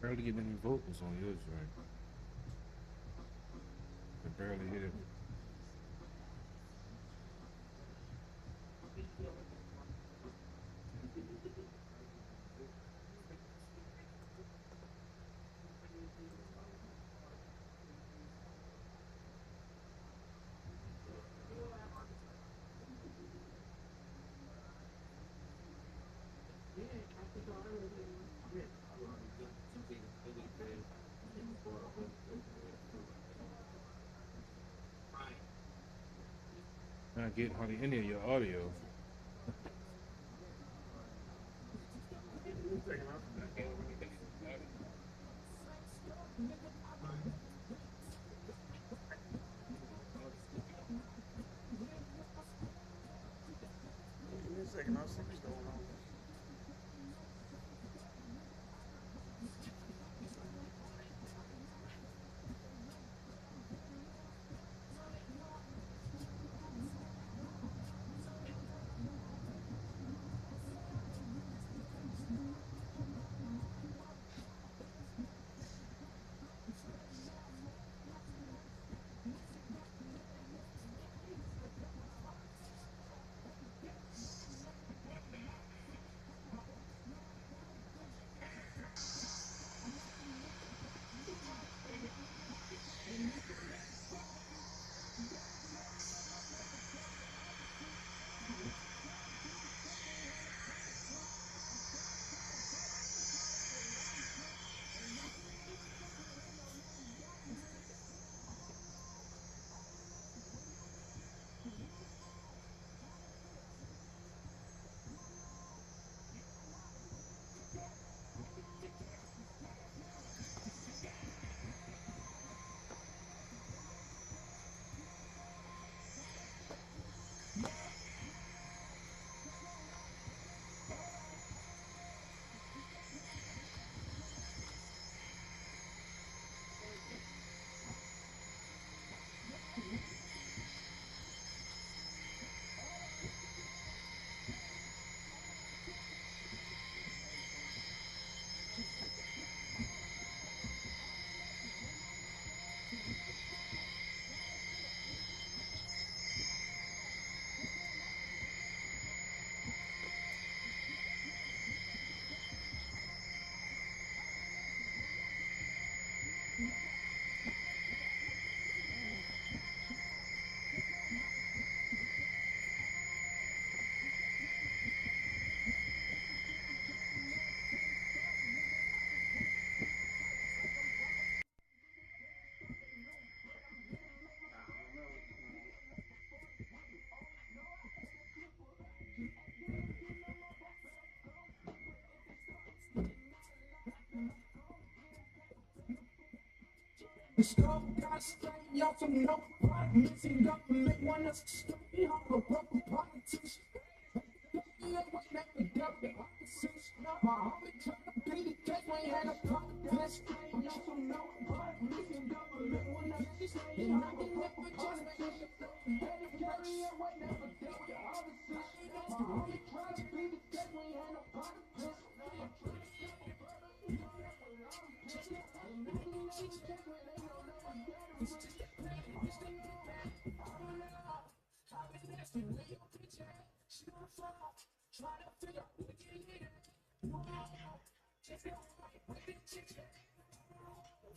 Barely getting any vocals on yours, right? I barely hit it. I get hardly any of your audio. Give me a second, I'll see what's going on.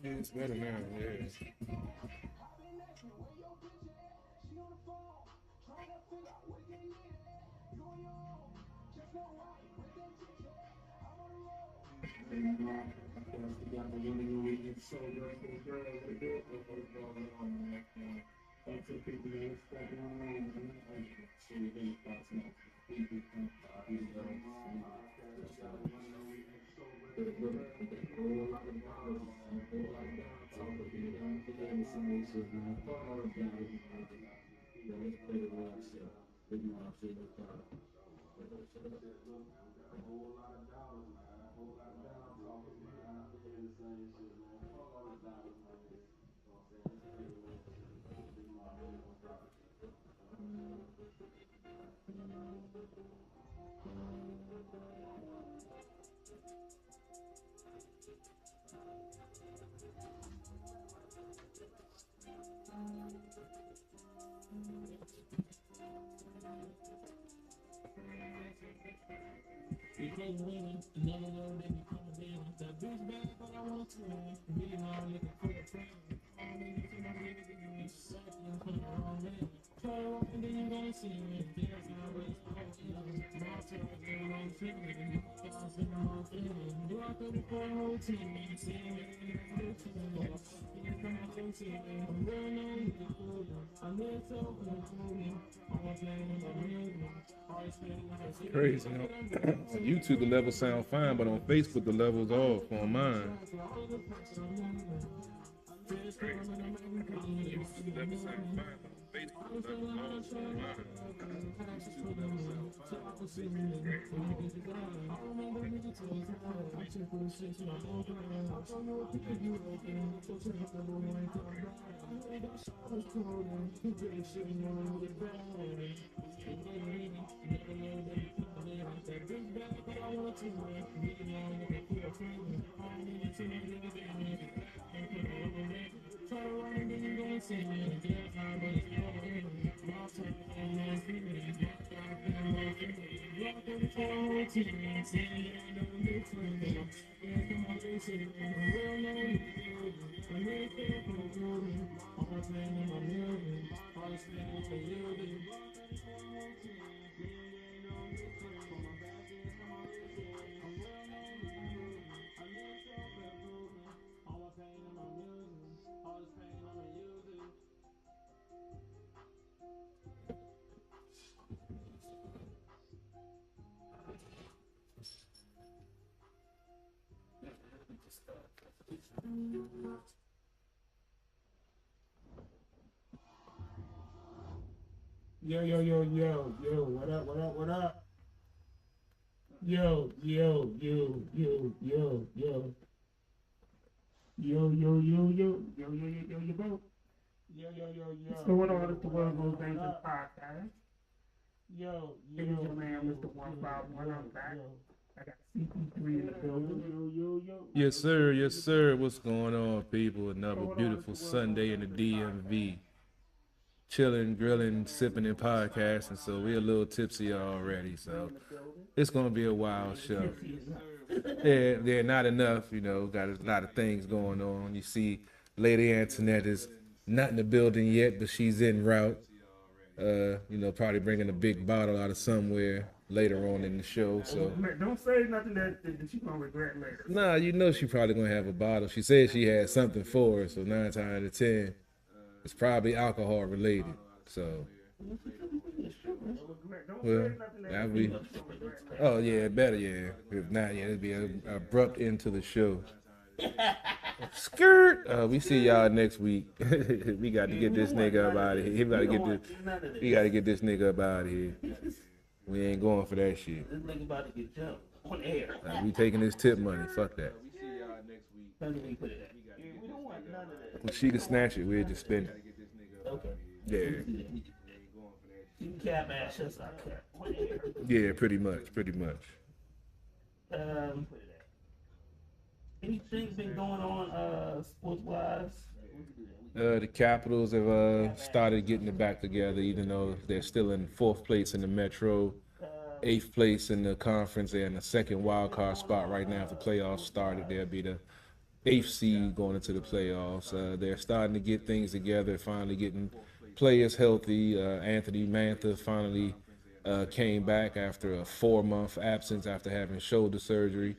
Yeah, it's better now. Yeah. Crazy. On YouTube, the levels sound fine, but on Facebook, the levels off on mine. YouTube, the levels sound fine, but on Facebook, the levels off on mine. YouTube, the levels Yo, what up, what up? Yo. Bro. What's going on? It's the World Goes Dangerous podcast. It is your man, Mr. 151. I'm back. I got CP3 in the building. Yes, sir. Yes, sir. What's going on, people? Another beautiful Sunday in the DMV. Chilling, grilling, sipping, and podcasting. So we're a little tipsy already. So it's gonna be a wild show. Yeah, not enough. You know, got a lot of things going on. You see, Lady Antoinette is not in the building yet, but she's en route. You know, probably bringing a big bottle out of somewhere later on in the show. So Don't say nothing that you're gonna regret later. nah, you know she probably gonna have a bottle. She said she had something for her, so 9 times out of 10, it's probably alcohol related. So, well, that'd be. Oh yeah, better yeah. If not, yeah, it'd be an abrupt end to the show. Skirt. We see y'all next week. We got to get this nigga up out of here. We gotta get this nigga up out of here. We ain't going for that shit. This nigga about to get jumped on air. We taking his tip money. Fuck that. How do we put it at? Yeah, we don't want none of that. When she can snatch it, we'll just spend it. Okay. Yeah. You can cap ass us out there on air. Yeah, pretty much. Put it at. Anything been going on sports wise? The Capitals have started getting it back together, even though they're still in 4th place in the Metro, 8th place in the conference. They're in the 2nd wild card spot right now. If the playoffs started, they'll be the 8th seed going into the playoffs. They're starting to get things together, finally getting players healthy. Anthony Mantha finally came back after a 4-month absence after having shoulder surgery.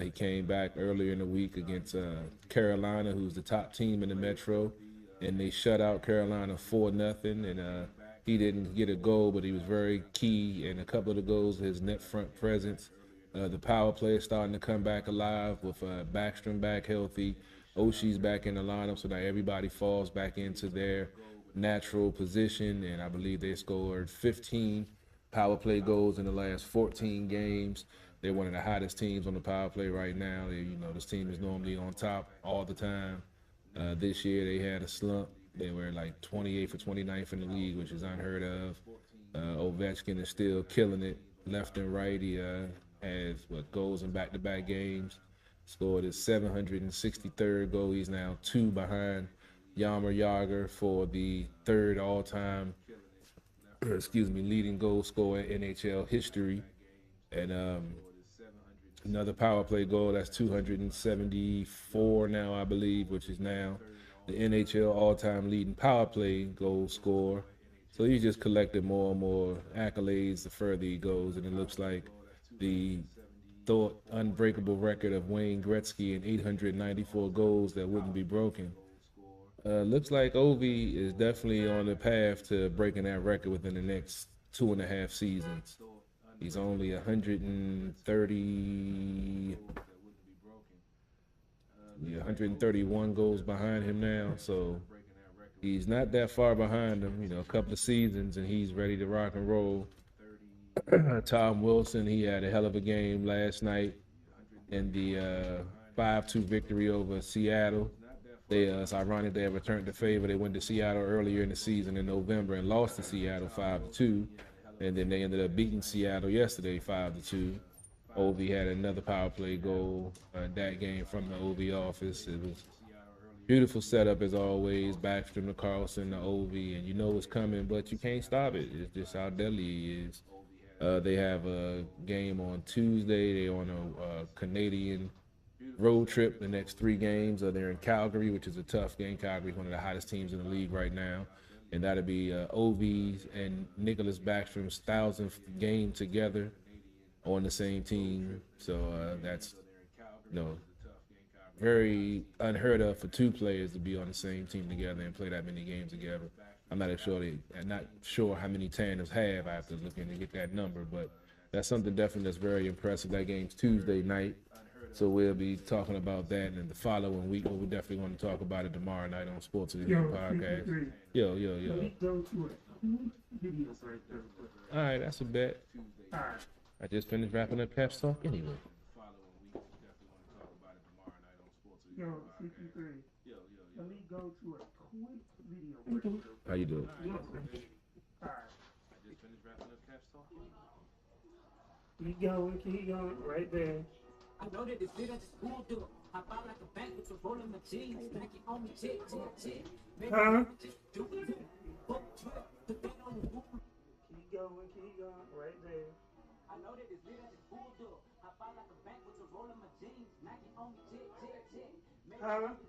He came back earlier in the week against Carolina, who's the top team in the Metro, and they shut out Carolina 4-0. And he didn't get a goal, but he was very key in a couple of the goals. His net front presence, the power play is starting to come back alive with Backstrom back healthy, Oshie's back in the lineup, so now everybody falls back into their natural position. And I believe they scored 15 power play goals in the last 14 games. They're one of the hottest teams on the power play right now. This team is normally on top all the time. This year they had a slump. They were like 28th or 29th in the league, which is unheard of. Ovechkin is still killing it left and right. He has goals in back-to-back games. Scored his 763rd goal. He's now 2 behind Jaromir Jagr for the 3rd all-time, leading goal scorer in NHL history. And Another power play goal. That's 274 now, I believe, which is now the NHL all-time leading power play goal scorer. So he's just collected more and more accolades the further he goes, and it looks like the thought unbreakable record of Wayne Gretzky and 894 goals that wouldn't be broken. Looks like Ovi is definitely on the path to breaking that record within the next 2.5 seasons. He's only 131 goals behind him now, so he's not that far behind him. You know, a couple of seasons and he's ready to rock and roll. Tom Wilson, he had a hell of a game last night in the 5-2 victory over Seattle. It's ironic they have returned the favor. They went to Seattle earlier in the season in November and lost to Seattle 5-2, and then they ended up beating Seattle yesterday 5-2. Ovi had another power play goal that game from the Ovi office. It was beautiful setup as always. Backstrom to Carlson to Ovi, and you know what's coming, but you can't stop it. It's just how deadly he is. They have a game on Tuesday. They're on a Canadian road trip. The next 3 games, they're in Calgary, which is a tough game. Calgary is one of the hottest teams in the league right now, and that'll be Ovi's and Nicholas Backstrom's 1,000th game together on the same team. So that's very unheard of for 2 players to be on the same team together and play that many games together. I'm not sure how many tandems have. I have to look in to get that number, but that's something definitely that's very impressive. That game's Tuesday night, so we'll be talking about that, and the following week, we'll definitely want to talk about it tomorrow night on Sports Edition Podcast. Yo. All right, that's a bet. I just finished wrapping up Pep's Talk anyway. Yo, 63. Let me go to a quick video. How you doing? Keep going, right there. I know that the fit at the school do. Hop out like a bank with some rolling my jeans. Back it on me, tick. Maybe just do it. Put that on the wall. Keep going, right there. I know that the fit at the school do. Hop out like a bank with some rolling my jeans. Back it on me, tick. Maybe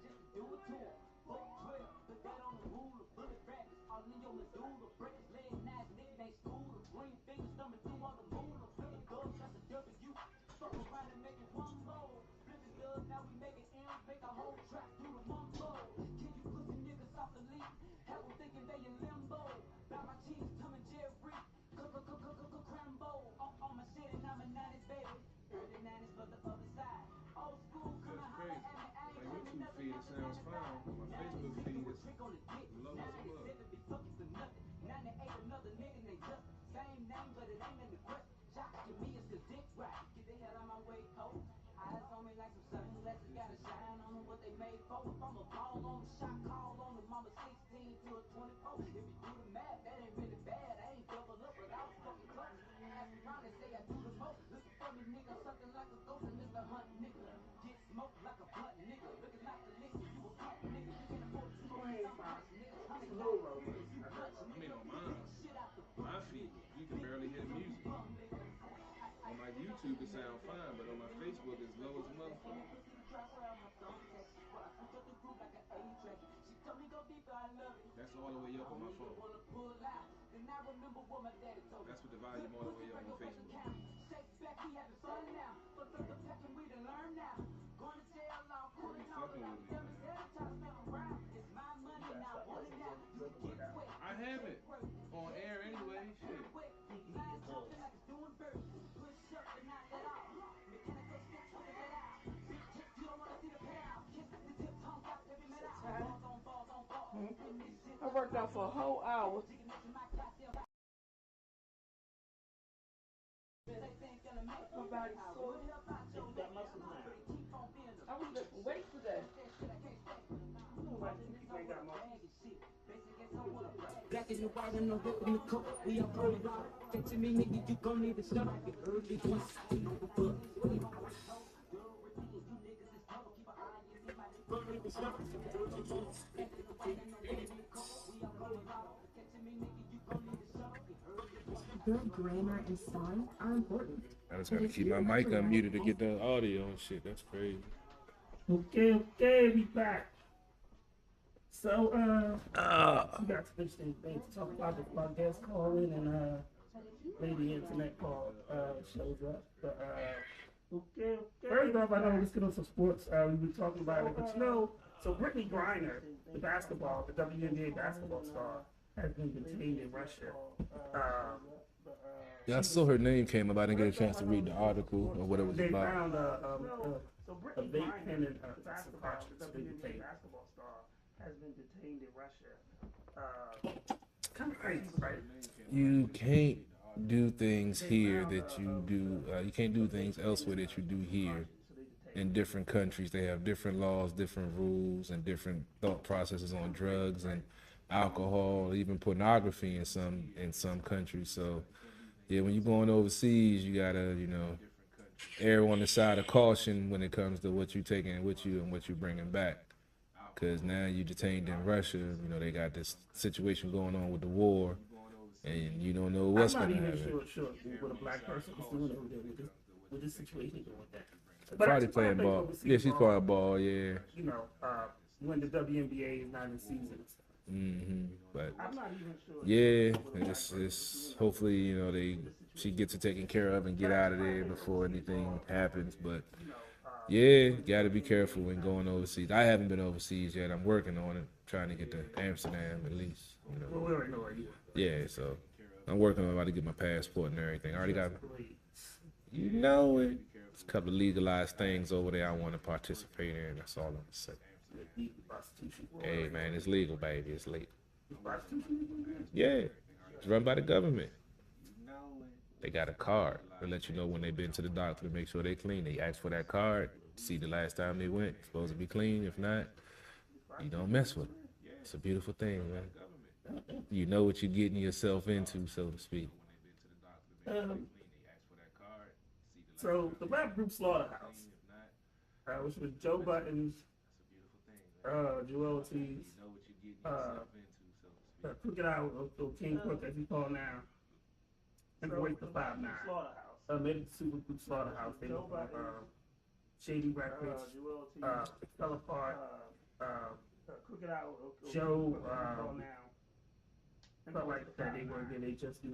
just do it to him. Put that on the ruler. Bullet rabbits all in your medulla. Break his leg, nice nickname, schooler. Green fingers thumbing through all the moolah. Flip it up, that's a W. Fuck around and make it one more. Flip it up, now we make it M's. Make a whole track through the mumbo. Can you pussy niggas off the lead? Have them thinking they in limbo. Buy my cheese, Tom and Jerry. Crambo. On my shit and I'm a 90s baby. Early 90s for the other side. Old school, come and holler at me. I ain't coming up. Feed, it sounds fine. My Facebook feed is low as fuck. 97 be fucking for nothing. 98 another nigga named Justin. Same name, but it ain't in the question. Shock to me is the dick right. Get the hell out my way, ho. Eyes on me like some sunglasses. Gotta shine on them what they made for. If I'm a ball on the shot, call on the mama 16 to a 24. If you do the math, that ain't really bad. I ain't double up, but I was fucking close. Ask around and say I do the most. Looking for me, nigga, something like a ghost and Mr. Hunt, nigga. Get smoked like a blunt, nigga. Looking like the liquor, you a punk, nigga. You can't afford to smoke sometimes, nigga. I mean, on my feed, you can barely hear music. On my YouTube, it sounds fine, but on my Facebook, it's low as a motherfucker. That's all the way up on my phone. That's with the volume all the way up on Facebook. I have it on air anyway. Shit. I worked out for a whole hour. My body's sore. I was lifting weights today. Black and white and no whip in the cup. We are going out. Catching me, nigga, you gon' need to stop. Get early once. You know the fuck. Good grammar and spelling are important. I just gotta keep my mic unmuted to get the audio and shit. That's crazy. Okay, we back. So, we got some interesting things to talk about before our guests call in and, maybe internet call, shows up. But, first off, I know let's get on some sports. We've been talking about it, but you know, so Brittany Griner, the WNBA basketball star, has been detained in Russia. Yeah, I saw her name came up. I didn't get a chance to read the article or what it was They about. found a vape pen and some cartridges been detained. Basketball star has been detained in Russia. Kind of crazy, right? You can't do things here that you do. You can't do things elsewhere that you do here. In different countries, they have different laws, different rules, and different thought processes on drugs and alcohol, even pornography in some countries. So, yeah, when you're going overseas, you gotta, err on the side of caution when it comes to what you're taking with you and what you're bringing back. Because now you're detained in Russia. They got this situation going on with the war, and you don't know what's going to happen. I'm not even sure what a black person is doing over there with this situation going with that. Probably playing ball. Yeah, she's playing ball. Yeah. When the WNBA is not in season and stuff. But I'm not even sure. yeah, it's hopefully she gets it taken care of and get out of there before anything happens. But yeah, gotta be careful when going overseas. I haven't been overseas yet. I'm working on it, trying to get to Amsterdam at least. Well, we already know where you are. Yeah, so I'm working on about to get my passport and everything. I already got. You know it. There's a couple of legalized things over there I want to participate in. That's all I'm saying. Hey man, it's legal, baby. It's legal. Yeah, it's run by the government. They got a card to let you know when they've been to the doctor to make sure they clean. They ask for that card. See the last time they went. It's supposed to be clean. If not, you don't mess with them. It's a beautiful thing, man. You know what you're getting yourself into, so to speak. So the rap group Slaughterhouse, which was Joe Buttons, Joel Ortiz, Crooked Out, or King Crook as he called now, and Voice the 5'9". Made it to Super Group Slaughterhouse. They were Shady Records, Fell Apart, Crooked Out, Joe, felt like that they were again. They just do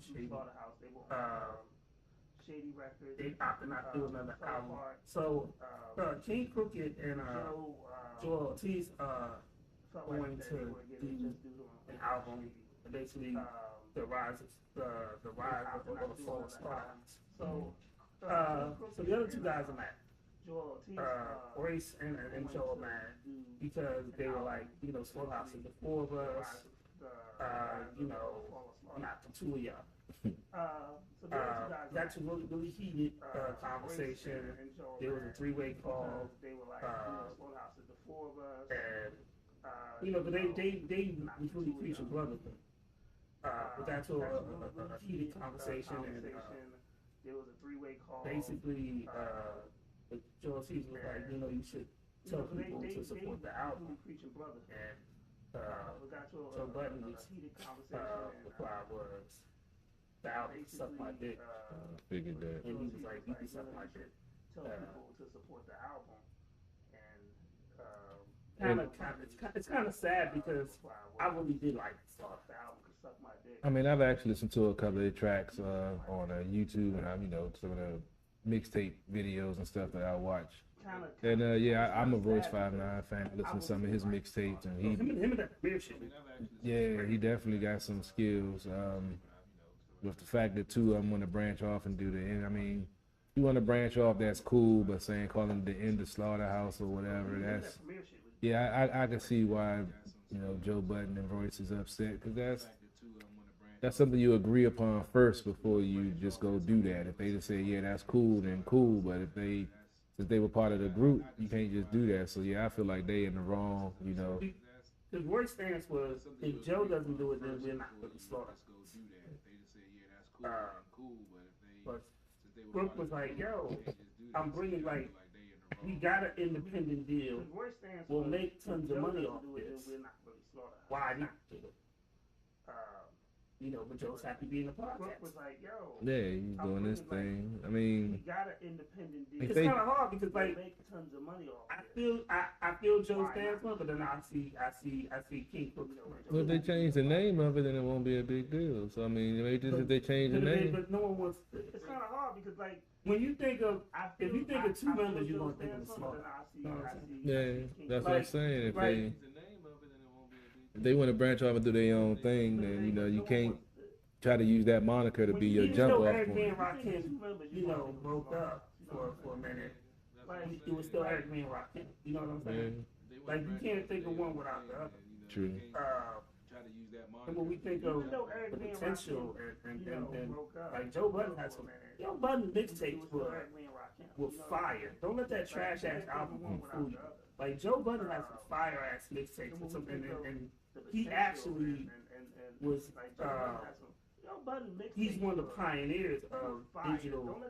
Shady. Shady Records. They opted not to do another album. So King Crooked and Joel Ortiz going to do an album, basically the rise of the fall of Slaughterhouse. So the other two guys are mad. Royce and Joe are mad because they were like, Slaughterhouse is the four of us, not the two of y'all. That's a really, really heated conversation. There was a three-way call. And but they was really preaching brotherhood. But that's a heated conversation, and there was a three-way call. Basically, Joel Ortiz was like, you should tell people to support the album. And Joe Budden's reply was, the album suck my dick. Figured that. And he was like, you can suck my dick. Tell people to support the album. And it's kind of sad because I really did like the album to suck my dick. I mean, I've actually listened to a couple of the tracks on YouTube, and some of the mixtape videos and stuff that I watch. And I'm a Royce 5'9" fan. I listen to some of his mixtapes, and him and that weird shit. Yeah, he definitely got some skills. With the fact that two of them want to branch off and do the end. I mean, you want to branch off, that's cool, but calling the end of Slaughterhouse or whatever, I can see why, Joe Budden and Royce is upset, because that's something you agree upon first before you just go do that. If they just say, yeah, that's cool, then cool, but since they were part of the group, you can't just do that. So I feel like they in the wrong, Because Royce's stance was, if Joe doesn't do it, then we're not going to Slaughterhouse. But Brooke was like, yo, I'm bringing, we got an independent deal. We'll make tons of money off this. Why not do it? but Joe's happy being a Brooke podcast. was like, yo, Yeah, he's doing this thing. I mean, he got an independent deal. It's they- kind of hard because They like make tons of money off I it. feel Joe's stance on, but then I see King Cook. well, if they change the name of it, then it won't be a big deal. So I mean, maybe just if they change the name. But no one wants. It's kind of hard because like When you think of if you think of two members, you're gonna think of the small. Yeah, that's what I'm saying. If Like- they want to branch off and do their own thing, then you can't try to use that moniker to be your Even jump though off Eric B. and point. Rakim, broke up for a minute, it was still Eric B. and Rakim. You know what I'm Yeah, saying? Like you can't think of one without the other. true. And when we think of the potential and like Joe Budden has some Joe Budden mixtapes were fire. Don't let that trash ass album fool you. Like Joe Budden has some fire ass mixtapes and something, and he actually was he's one of the pioneers of digital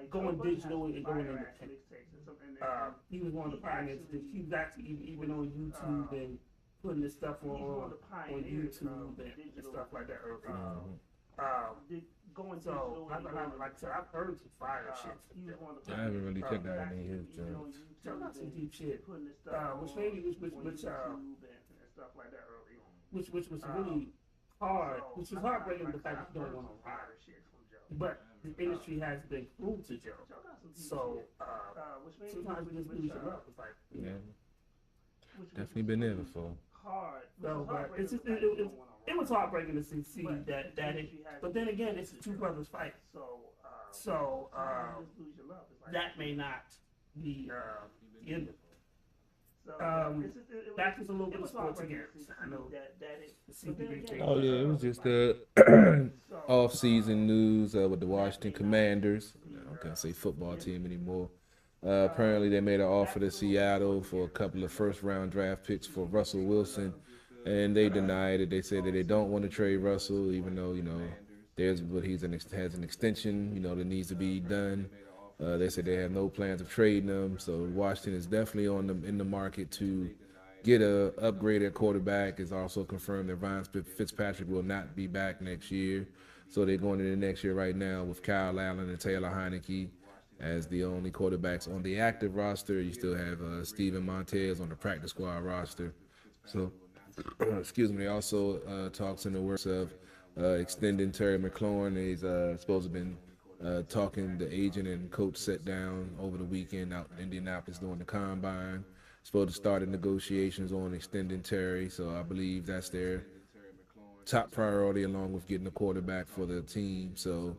going digital and going independent. He was one of the pioneers. He was actually even on YouTube and putting this stuff on YouTube and stuff like that early. So like I said, I've heard some fire shit. I haven't really checked out any of his joints. Check out some deep shit. Which was really hard, which was heartbreaking the fact that you don't want to hire shit from Joe. But the industry has been cruel to Joe. So sometimes we just lose your love. It's like Yeah, definitely been there before. no, but it's just it was heartbreaking to see that it. But then again, it's two brothers fight. So that may not be the end of it. Back to a little bit of sports again. I know the CP thing. Oh yeah, it was just off-season news with the Washington Commanders. I can't say football team anymore. Apparently, they made an offer to Seattle for a couple of first-round draft picks for Russell Wilson, and they denied it. They said that they don't want to trade Russell, even though has an extension that needs to be done. They said they have no plans of trading him, so Washington is definitely in the market to get a upgraded quarterback. It's also confirmed that Ryan Fitzpatrick will not be back next year, so they're going into next year right now with Kyle Allen and Taylor Heineke as the only quarterbacks on the active roster. You still have Steven Montez on the practice squad roster. So, excuse me. Also talks in the works of extending Terry McLaurin. He's supposed to have been talking. The agent and coach sat down over the weekend out in Indianapolis during the combine. Supposed to start the negotiations on extending Terry. So I believe that's their top priority, along with getting a quarterback for the team. So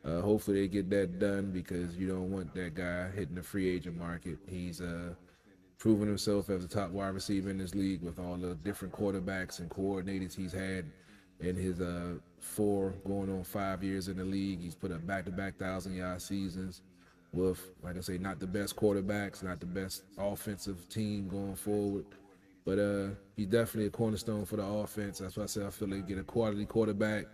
hopefully they get that done, because you don't want that guy hitting the free agent market. He's proven himself as a top wide receiver in this league with all the different quarterbacks and coordinators he's had in his 4 going on 5 years in the league. He's put up back-to-back 1,000-yard seasons with, like I say, not the best quarterbacks, not the best offensive team going forward. But he's definitely a cornerstone for the offense. That's why I said I feel they get a quality quarterback,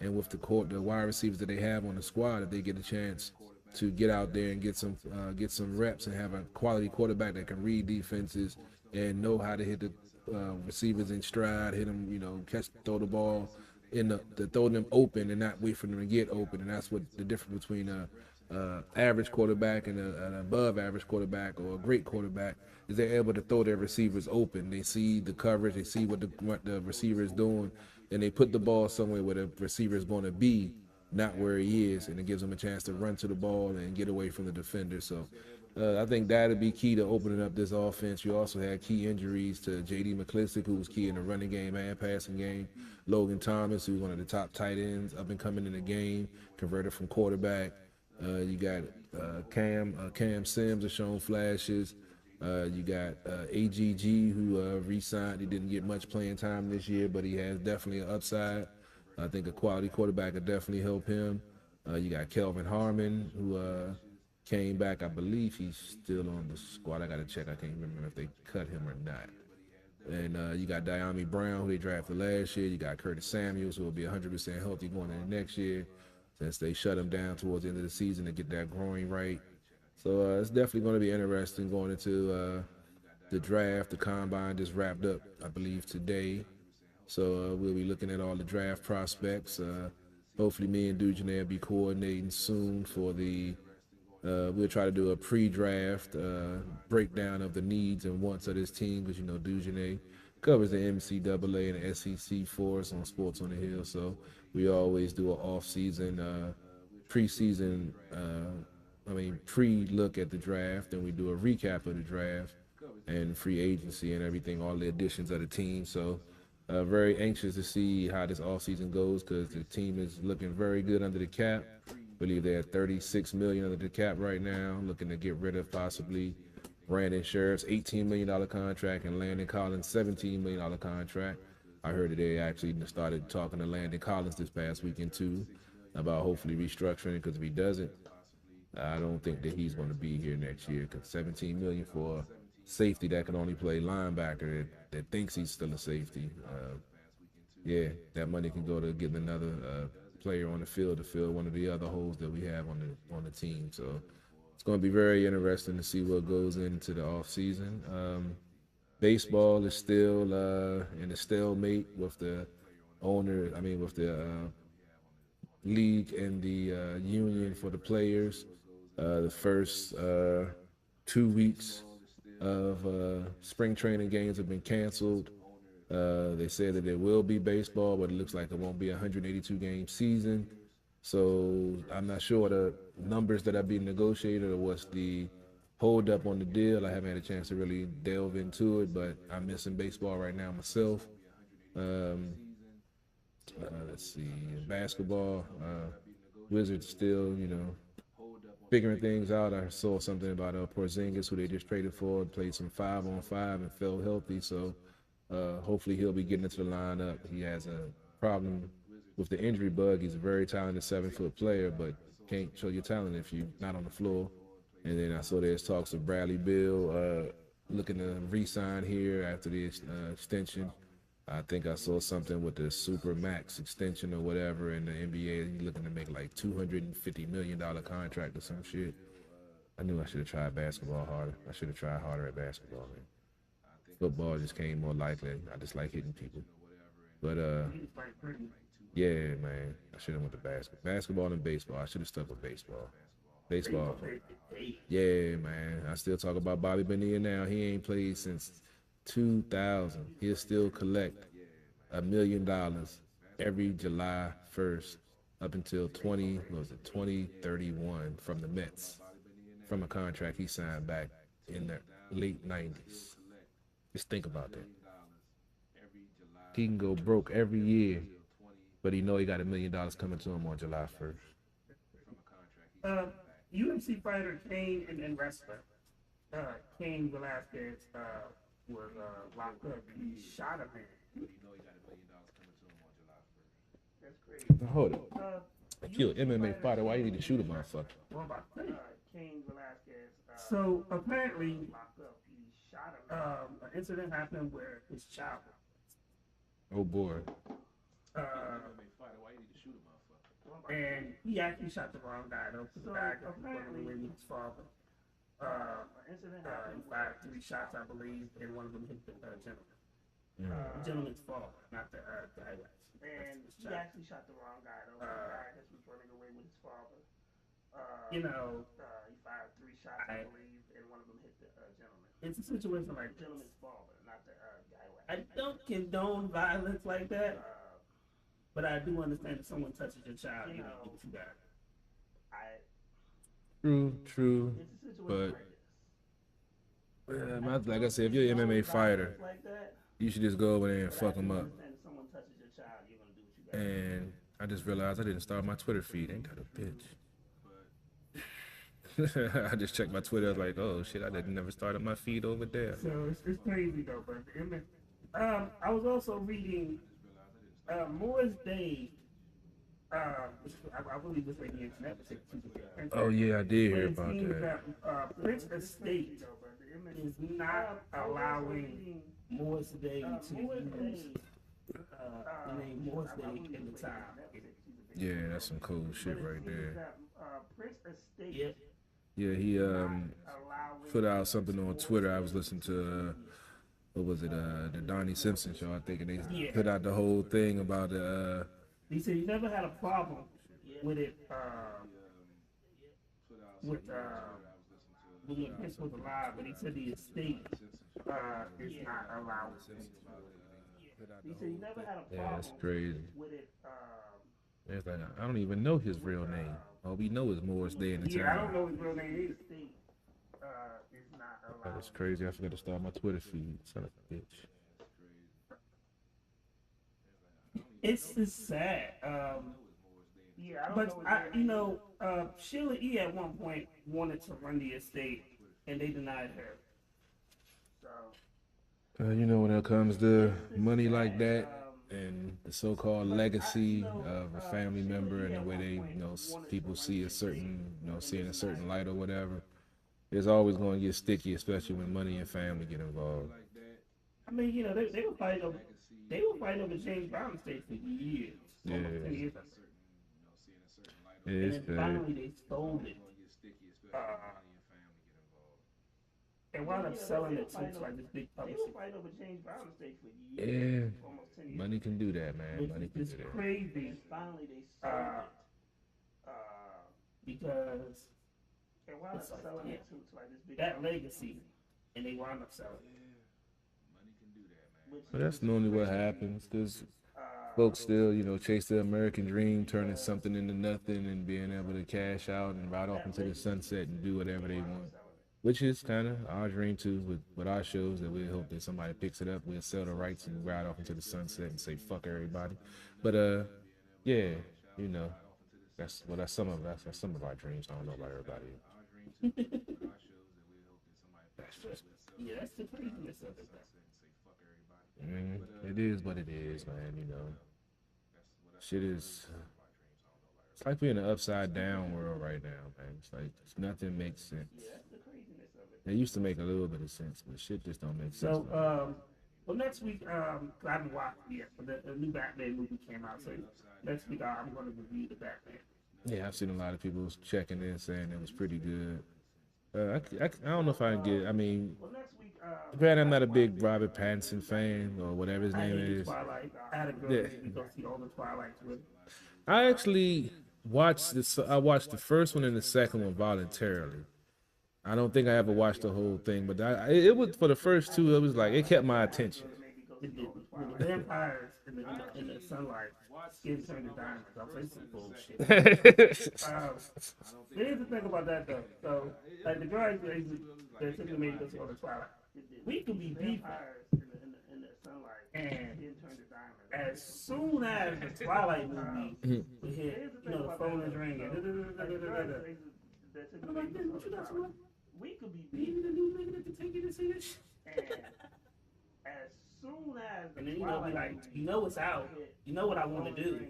and with the wide receivers that they have on the squad, if they get a chance to get out there and get some reps and have a quality quarterback that can read defenses and know how to hit the receivers in stride, hit them, throw the ball to throw them open and not wait for them to get open. And that's what the difference between a average quarterback and an above average quarterback or a great quarterback is. They're able to throw their receivers open. They see the coverage, they see what the receiver is doing, and they put the ball somewhere where the receiver is going to be, not where he is, and it gives them a chance to run to the ball and get away from the defender. So I think that'll be key to opening up this offense. You also had key injuries to J.D. McClissick, who was key in the running game and passing game. Logan Thomas, who's one of the top tight ends up and coming in the game, converted from quarterback. You got Cam Sims has shown flashes. You got AGG, who re-signed. He didn't get much playing time this year, but he has definitely an upside. I think a quality quarterback could definitely help him. You got Kelvin Harmon, who came back. I believe he's still on the squad. I got to check. I can't remember if they cut him or not. And you got Diami Brown, who they drafted last year. You got Curtis Samuels, who will be 100% healthy going into next year, since they shut him down towards the end of the season to get that growing right. So it's definitely going to be interesting going into the draft. The combine just wrapped up, I believe, today. So we'll be looking at all the draft prospects. Hopefully, me and Dujane will be coordinating soon for the. We'll try to do a pre-draft breakdown of the needs and wants of this team because Dujane covers the NCAA and the SEC for us on Sports on the Hill. So we always do an off-season, preseason. Pre-look at the draft, and we do a recap of the draft and free agency and everything, all the additions of the team. So very anxious to see how this offseason goes because the team is looking very good under the cap. I believe they're at $36 million under the cap right now, looking to get rid of possibly Brandon Sheriff's $18 million contract and Landon Collins' $17 million contract. I heard that they actually started talking to Landon Collins this past weekend too about hopefully restructuring, because if he doesn't, I don't think that he's going to be here next year, because $17 million for a safety that can only play linebacker that thinks he's still a safety. That money can go to getting another player on the field to fill one of the other holes that we have on the team. So it's going to be very interesting to see what goes into the off season. Baseball is still in a stalemate with the with the league and the union for the players. The first 2 weeks of spring training games have been canceled. They said that there will be baseball, but it looks like it won't be a 182-game season. So I'm not sure the numbers that are being negotiated or what's the hold up on the deal. I haven't had a chance to really delve into it, but I'm missing baseball right now myself. Let's see, basketball, Wizards still, figuring things out. I saw something about Porzingis, who they just traded for, played some 5-on-5 and felt healthy. So hopefully he'll be getting into the lineup. He has a problem with the injury bug. He's a very talented 7-foot player, but can't show your talent if you're not on the floor. And then I saw there's talks of Bradley Beal looking to re-sign here after the extension. I think I saw something with the Super Max extension or whatever in the NBA. He's looking to make like $250 million contract or some shit. I knew I should have tried basketball harder. I should have tried harder at basketball, man. Football just came more likely. I just like hitting people. But yeah, man, I should have went to basketball and baseball. I should have stuck with baseball. Baseball. Yeah, man. I still talk about Bobby Bonilla now. He ain't played since 2000. He'll still collect $1 million every July 1st up until 2031 from the Mets, from a contract he signed back in the late 90s. Just think about that. He can go broke every year, but he got $1 million coming to him on July 1st. UFC fighter Cain and then wrestler Cain Velasquez was locked up. He shot a man. That's crazy. Hold it. If you're an MMA fighter, why you need to shoot a motherfucker? What about Cain Velasquez? So apparently, an incident happened where his child. Oh boy. And he actually shot the wrong guy though. The guy got apparently with his father. He fired 3 shots, I believe, and one of them hit the gentleman. The gentleman's father, not the guy. And he actually shot the wrong guy though. The guy that was running away with his father. He fired 3 shots, I believe, and one of them hit the gentleman. It's a situation like the gentleman's father, not the guy. I don't condone violence like that. But I do understand if someone touches your child, you know what you got. True. But like I said, if you're an MMA fighter, you should just go over there and fuck them up. And I just realized I didn't start my Twitter feed. Ain't that a bitch? I just checked my Twitter. I was like, oh shit, I didn't never started my feed over there. So it's crazy though, but I was also reading Morris Day. I believe it's like the internet. Oh yeah, I did hear about that. Prince Estate is not allowing Morris Day to use the name Morris Day in the time. Yeah, that's some cool shit right there. Prince Estate. Yeah, he put out something on Twitter. I was listening to what was it? The Donnie Simpson show. I think and they Yeah. put out the whole thing about He said he never had a problem with it. When Prince was alive, but he said the estate is not allowed. He said he never had a problem yeah, it's crazy. with it. It's like I don't even know his real name. All we know is Morris Day in the Yeah, I don't town. know his real name. His estate is not That allowed. was crazy. I forgot to start my Twitter feed. Son of a bitch. It's sad. Yeah, but Sheila E. at one point wanted to run the estate, and they denied her. So You know, when it comes to money like that and the so-called legacy of a family member and the way they, people see a certain, see in a certain light or whatever, it's always going to get sticky, especially when money and family get involved. I mean, they were fighting over James Brown estate for years. Yeah. Almost 10 years. Yeah, And it's then bad. finally they stole it. And wound up selling it to like this big publisher. They were fighting over James Brown estate for Yeah, years. Almost 10 years. money can do that, man. Money can It's do that. crazy. Finally they sold it. Because they wound up selling it to like this big that legacy, and they wound up selling it. But that's normally what happens, because folks still, chase the American dream, turning something into nothing and being able to cash out and ride off into the sunset and do whatever they want. Which is kind of our dream too with our shows, that we hope that somebody picks it up, we'll sell the rights and ride off into the sunset and say fuck everybody. But yeah, that's some of our dreams. I don't know about everybody. Yeah, that's the craziness of it. It is what it is, man. Shit is. It's like we're in an upside down world right now, man. It's like nothing makes sense. It used to make a little bit of sense, but shit just don't make sense. So, well, next week, I haven't watched it yet, but the new Batman movie came out. So next week, I'm going to review the Batman. Yeah, I've seen a lot of people checking in saying it was pretty good. I don't know if I can get. I mean, granted, I'm not a big Robert Pattinson fan or whatever his name is. Twilight. I had a girl Yeah. that go see all the Twilights with. I actually watched this. I watched the first one and the second one voluntarily. I don't think I ever watched the whole thing, but it was for the first two. It was like it kept my attention. It did. When the vampires in the sunlight, skin turned to diamonds. I was like, some bullshit. Here's the thing about that though. So, like the girl that simply made us all the Twilight. We could be beefing in the sunlight, and as soon as the Twilight movie we hit, the phone is ringing. I'm like, dude, what you got to we could be beefing. The new nigga that can take you to see this. And as soon as and then be like, it's out. You know what I want to do. I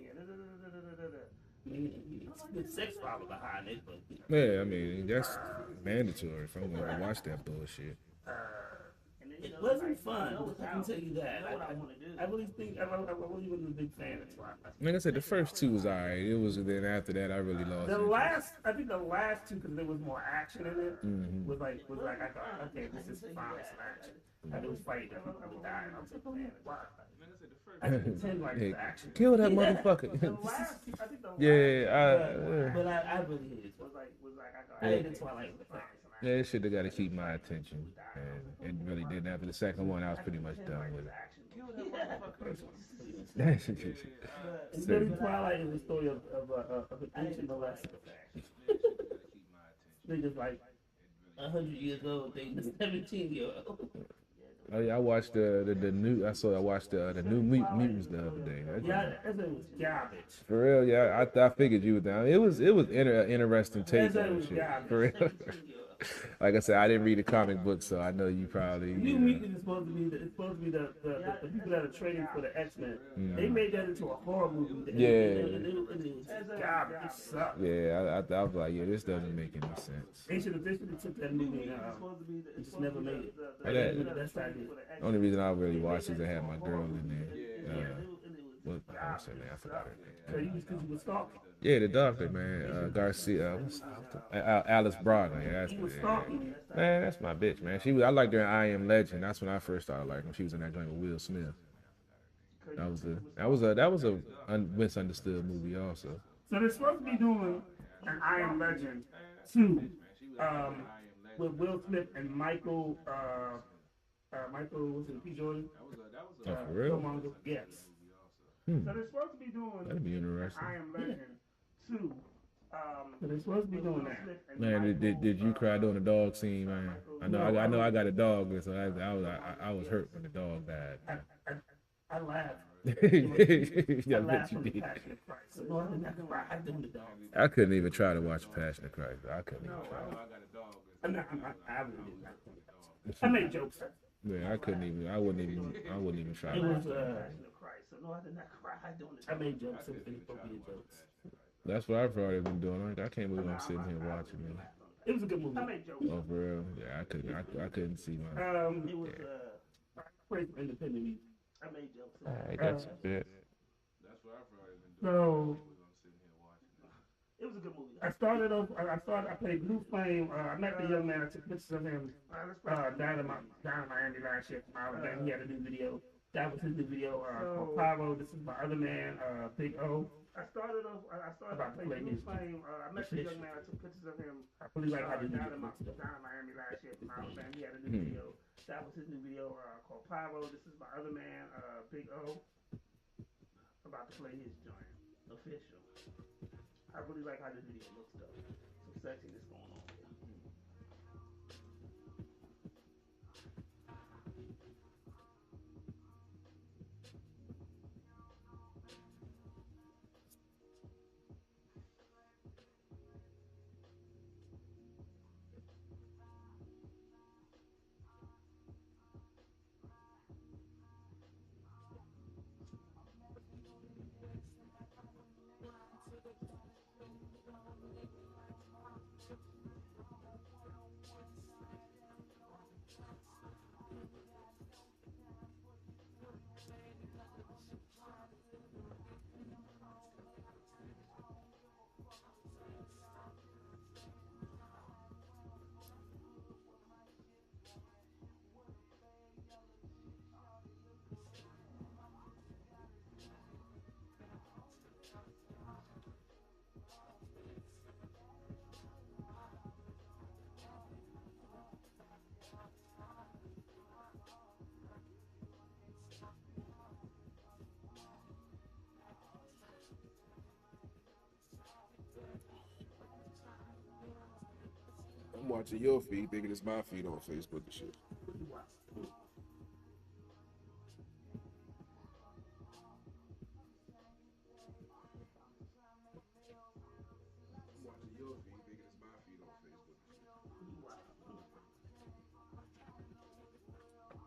mean, it's good sex problem behind it, but Yeah, I mean that's mandatory if I'm gonna watch that bullshit. it wasn't fun. I can tell you that. I really think I really wasn't a big fan of Twilight. Like I said, the first two was alright. It was then after that I really lost. I think the last two, because there was more action in it, was like I thought, okay, this is fine, some action. And it was fighting, people dying. I was like, oh man, why? I can pretend like it's action. Kill that motherfucker. The last, I think the last, but I really hate it. I hated Twilight with the fans. Yeah, this shit they gotta keep my attention, and it really didn't. After the second one, I was pretty much done with it. And really, Twilight is a story of an ancient molester. Niggas like 100 years old dating a 17-year-old. Oh yeah, I watched the new. I watched the new Mutants the other day. That was garbage. For real, yeah. I figured you were down. It was interesting take That on was shit. garbage. For real. Like I said, I didn't read the comic book, so I know you probably. New Mutants is supposed to be the people that are training for the X-Men. They made that into a horror movie. And it was garbage. It sucked. Yeah, I was like, yeah, this doesn't make any sense. They should have took that movie and just never made it. That's not it. The only reason I really watched is I had my girl in there. What's her name? I forgot her name. Because you was stalking. Yeah, the doctor, man. Garcia. Alice Broadway. Yeah, He was stalking. man, that's my bitch, man. I liked her in I Am Legend. That's when I first started liking her. She was in that joint with Will Smith. That was a misunderstood movie also. So they're supposed to be doing an I Am Legend 2 with Will Smith and Michael, was it P. Jordan? Oh, for real? Killmonger, yes. So they're supposed to be doing That'd be interesting. I Am Legend 2. So they're supposed to be doing that. Man, did you cry during the dog scene, man? I know I got a dog, so I was hurt when the dog died. I laughed. Yeah, I bet you on the did. Passion of Christ. So Lord, I can cry. I do the dog. I couldn't even try to watch Passion of Christ. I couldn't even try. I really did not. I made jokes. Yeah, I couldn't even. I wouldn't even try. It was no, I did not cry doing it. I made jokes and inappropriate jokes. That's what I've already been doing. I can't believe I'm sitting here watching it. It was a good movie. I made jokes. Oh, for real? Yeah, I couldn't see my. It was praise for independent music. I made jokes. Alright, that's a bit. So it was a good movie. I played Blue Flame. I met the young man. I took pictures of him down in Miami last year from Alabama. He had a new video. That was his new video called Pyro. This is my other man, Big O. I started playing Blue Flame. I met the young man. I took pictures of him. I really like how he down in Miami last year from Alabama. He had a new video. That was his new video called Pyro. This is my other man, Big O. About to play his joint. Official. I really like how the video looks though. Some sexiness going on there. I'm watching your feed, thinking it's my feed on Facebook and shit.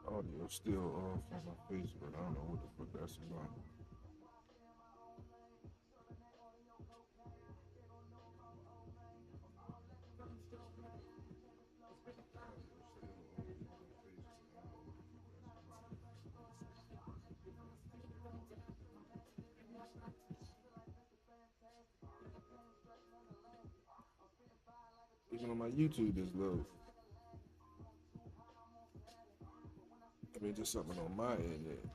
Audio still off on my Facebook. I don't know what the fuck that's about. Even on my YouTube, is low. I mean, just something on my end there.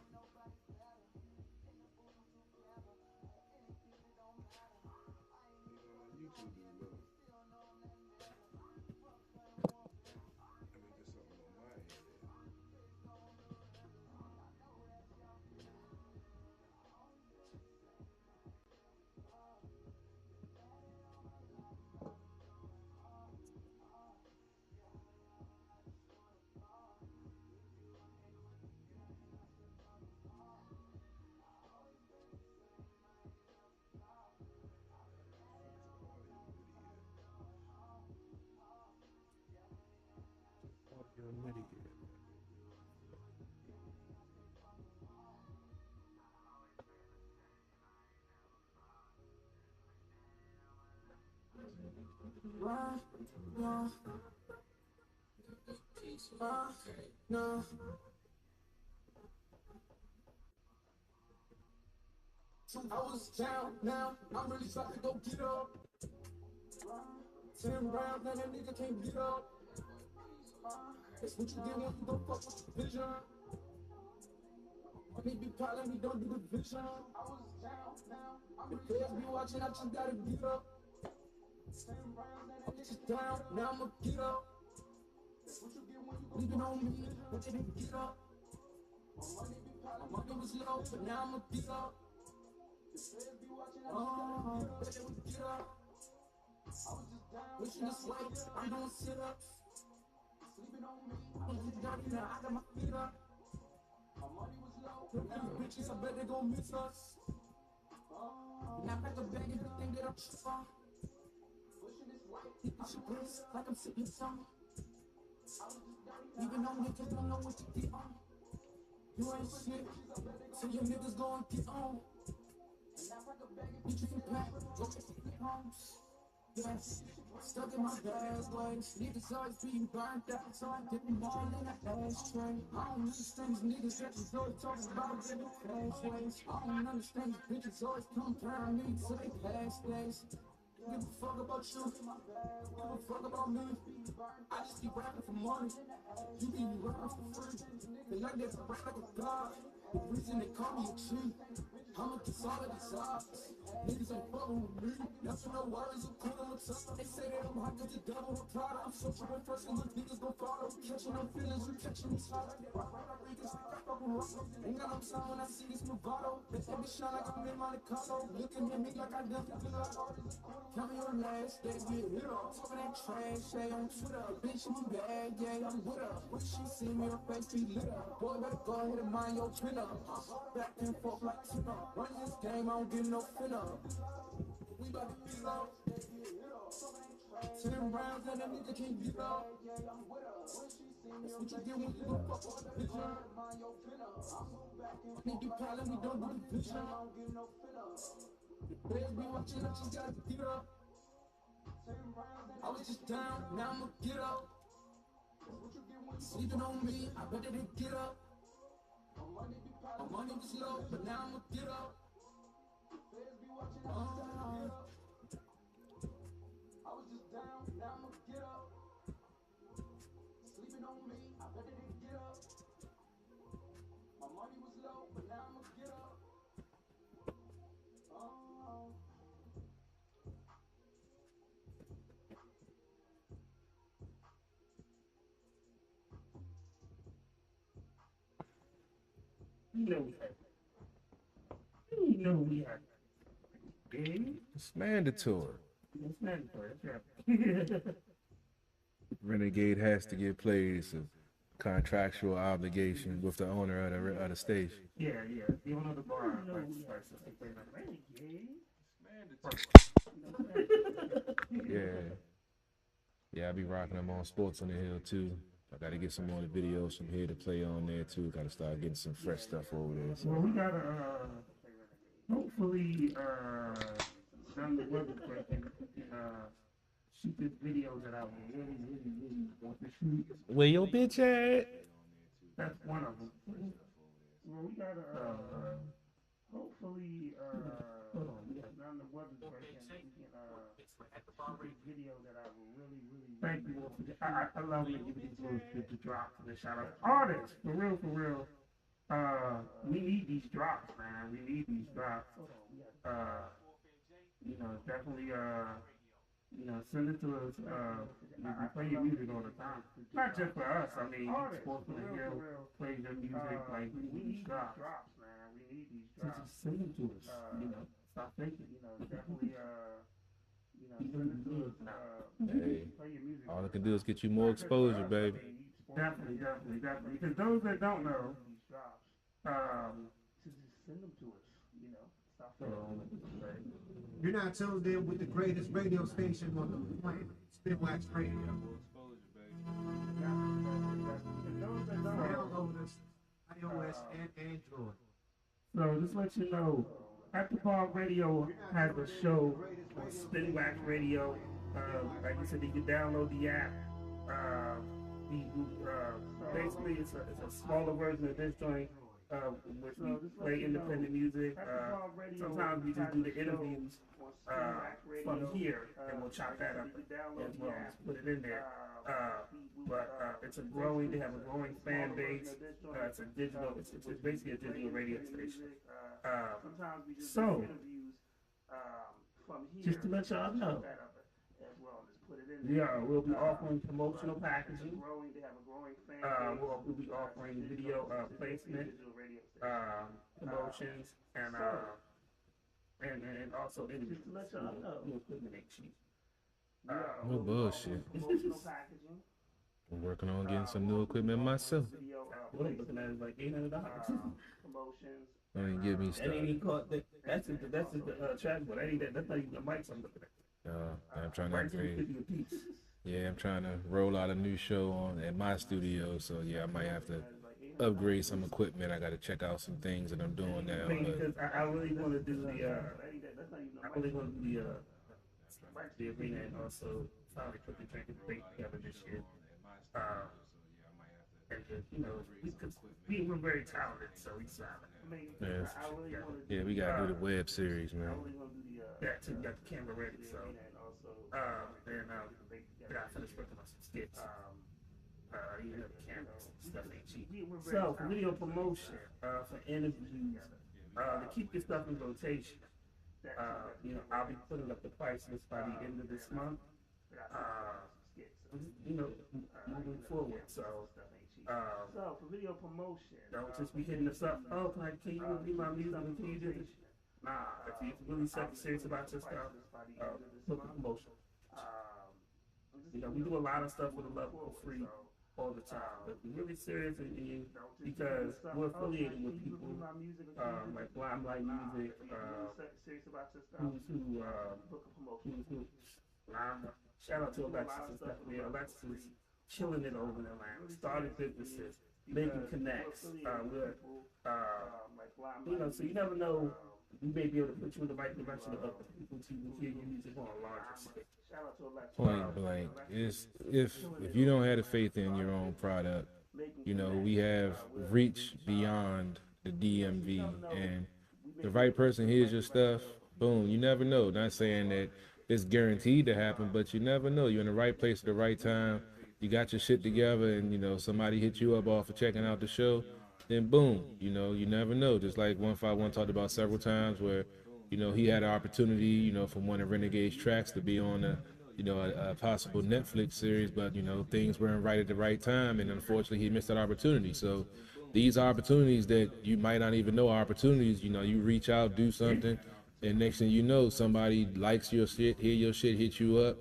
I was down, now I'm really trying to go get up. 10 rounds, now that nigga can't get up. That's what you get when you don't fuck with the vision. I need be proud, me don't do the vision. I was down, now the players be watching, I just gotta get up. 10 rounds, now that nigga down, now I'ma get up. That's what you get when you leaving on me, but they didn't get up. My money was low, but now I'ma get up. Oh, but they would get up. Wishing this way, I'm doing sit-ups. Sleeping on me, I'm just dirty now, I got my feet up. My money was low, these bitches, I bet they gon' miss us. Now I pack a bag, everything that I'm for. Wishing this way, hit the shit wrist, like I'm sipping some. Even though niggas don't know what to get on. You ain't shit, so your niggas gon' get on. Bitches and pack, go to the homes. Yes, stuck in my bag, ways. Niggas always being burnt out, so I dip them all in the ashtray. I don't understand these niggas that just always talking about getting fast ways. I don't understand these bitches always come around me till they pass days. Give a fuck about you, give a fuck about me. I just keep rapping for money, you be rapping for free. They like that to rap like a god, the reason they call me a cheat. I'ma get all of these odds, niggas ain't fucking with me. That's no worries, I'm cool on the top. They say that I'm hot cause the devil, I'm proud. I'm so true and first and these niggas gon' follow. Catching them feelings, you catching me slide. Ain't got no time when I see this Movado. They say me shine like I'm in Monte Carlo. Looking at me like I never feel like artists. Tell me your last day, get hit up. Talking that trash, say on Twitter. Bitch, I'm bad, yeah, I'm with her. When she see me, her face be lit up. Boy, better go ahead and mind your Twitter. Back and forth like Twitter. Run this game, I don't get no finna. We bout to be low. 10 rounds and that nigga can't get up. That's what you get when you don't fuck with the vision. I need you proud, me don't do the vision. The players be watching, I just gotta get up. I was just down, now I'ma get up. Sleeping on me, I bet they didn't get up. My money was low, but now I'ma get up. I was just down, now I'ma get up. Sleeping on me, I bet they didn't get up. My money was low, but now I'ma get up. You know we had. Big. It's mandatory. It's mandatory. That's right. Renegade has to get played. It's a contractual obligation with the owner of the station. Yeah. The owner of the bar. Yeah, I be rocking them on Sports on the Hill too. I gotta get some more of the videos from here to play on there too. Gotta start getting some fresh stuff over there. So. Well, we gotta hopefully done the weather question. Shoot this video that I really want to shoot. Where your bitch at? That's one of them. Well, we gotta hopefully done the weather question. Shoot this video that I really. Thank you. I love when you give these the drops and the shout out artists for real. We need these drops, man. We need these drops. Definitely. Send it to us. We play your music all the time. Not just for us. I mean, Sports on the Hill plays your music. Like we need these drops, man. We need these drops. Just send them to us. Stop thinking. Definitely. Hey, all I can do is get you more exposure, baby. Definitely. Because those that don't know, just send them to us. Stop thinking. You're not tuned in with the greatest radio station on the planet, Spinwax Radio. iOS and Android. So just let you know, After Bar Radio has a show on Spinwax Radio. Like I said, you can download the app. Basically, it's a smaller version of this joint. we play independent music. Sometimes we just do the interviews from here, and we'll chop that up as well, just put it in there. But it's a growing. They have a growing fan base. It's a digital. It's basically a digital radio station. So, just to let y'all know, we'll be offering promotional packaging. We'll be offering video placement, promotions, and also interviews. Just to let y'all know, new equipment ain't cheap. No bullshit. I'm working on getting some new equipment myself. What I'm looking at is like $800. Don't even get me That started. ain't even called. That's just the track, but that's not even the mics I'm looking at. I'm trying to Right there, pay. 50 a piece. Yeah, I'm trying to roll out a new show on at my studio, so yeah, I might have to upgrade some equipment. I got to check out some things that I'm doing now. Because I really want to do the arena and also finally put the drinking thing together this year. And because we're very talented, so we solid. Yeah, we gotta do the web series, man. That too, got the camera ready, so we gotta finish working on some skits. You know, the camera stuff ain't cheap. So for video promotion, for interviews, to keep this stuff in rotation, I'll be putting up the price list by the end of this month. Moving forward, so for video promotion, don't just be hitting us up. Oh, can you be my music? Can you do this? Nah, if you're really serious about your stuff, look at promotion. We do a lot of stuff with a level for free all the time, but we're really serious because we're affiliated with people like Limelight Music, shout out to Alexis and stuff. Alexis is chilling it over in Atlanta, started businesses, making connects. So you never know. We may be able to put you in the right direction of other people to hear your music on a larger scale. Point blank, is if you don't have the faith in your own product, we have reached beyond the DMV, and the right person hears your stuff, boom. You never know. Not saying that it's guaranteed to happen, but you never know. You're in the right place at the right time. You got your shit together, and somebody hit you up off of checking out the show, then boom. You never know. Just like 151 talked about several times, where he had an opportunity, from one of Renegade's tracks to be on a possible Netflix series, but things weren't right at the right time, and unfortunately he missed that opportunity. So these opportunities that you might not even know are opportunities, you reach out, do something, and next thing you know, somebody likes your shit, hear your shit, hit you up,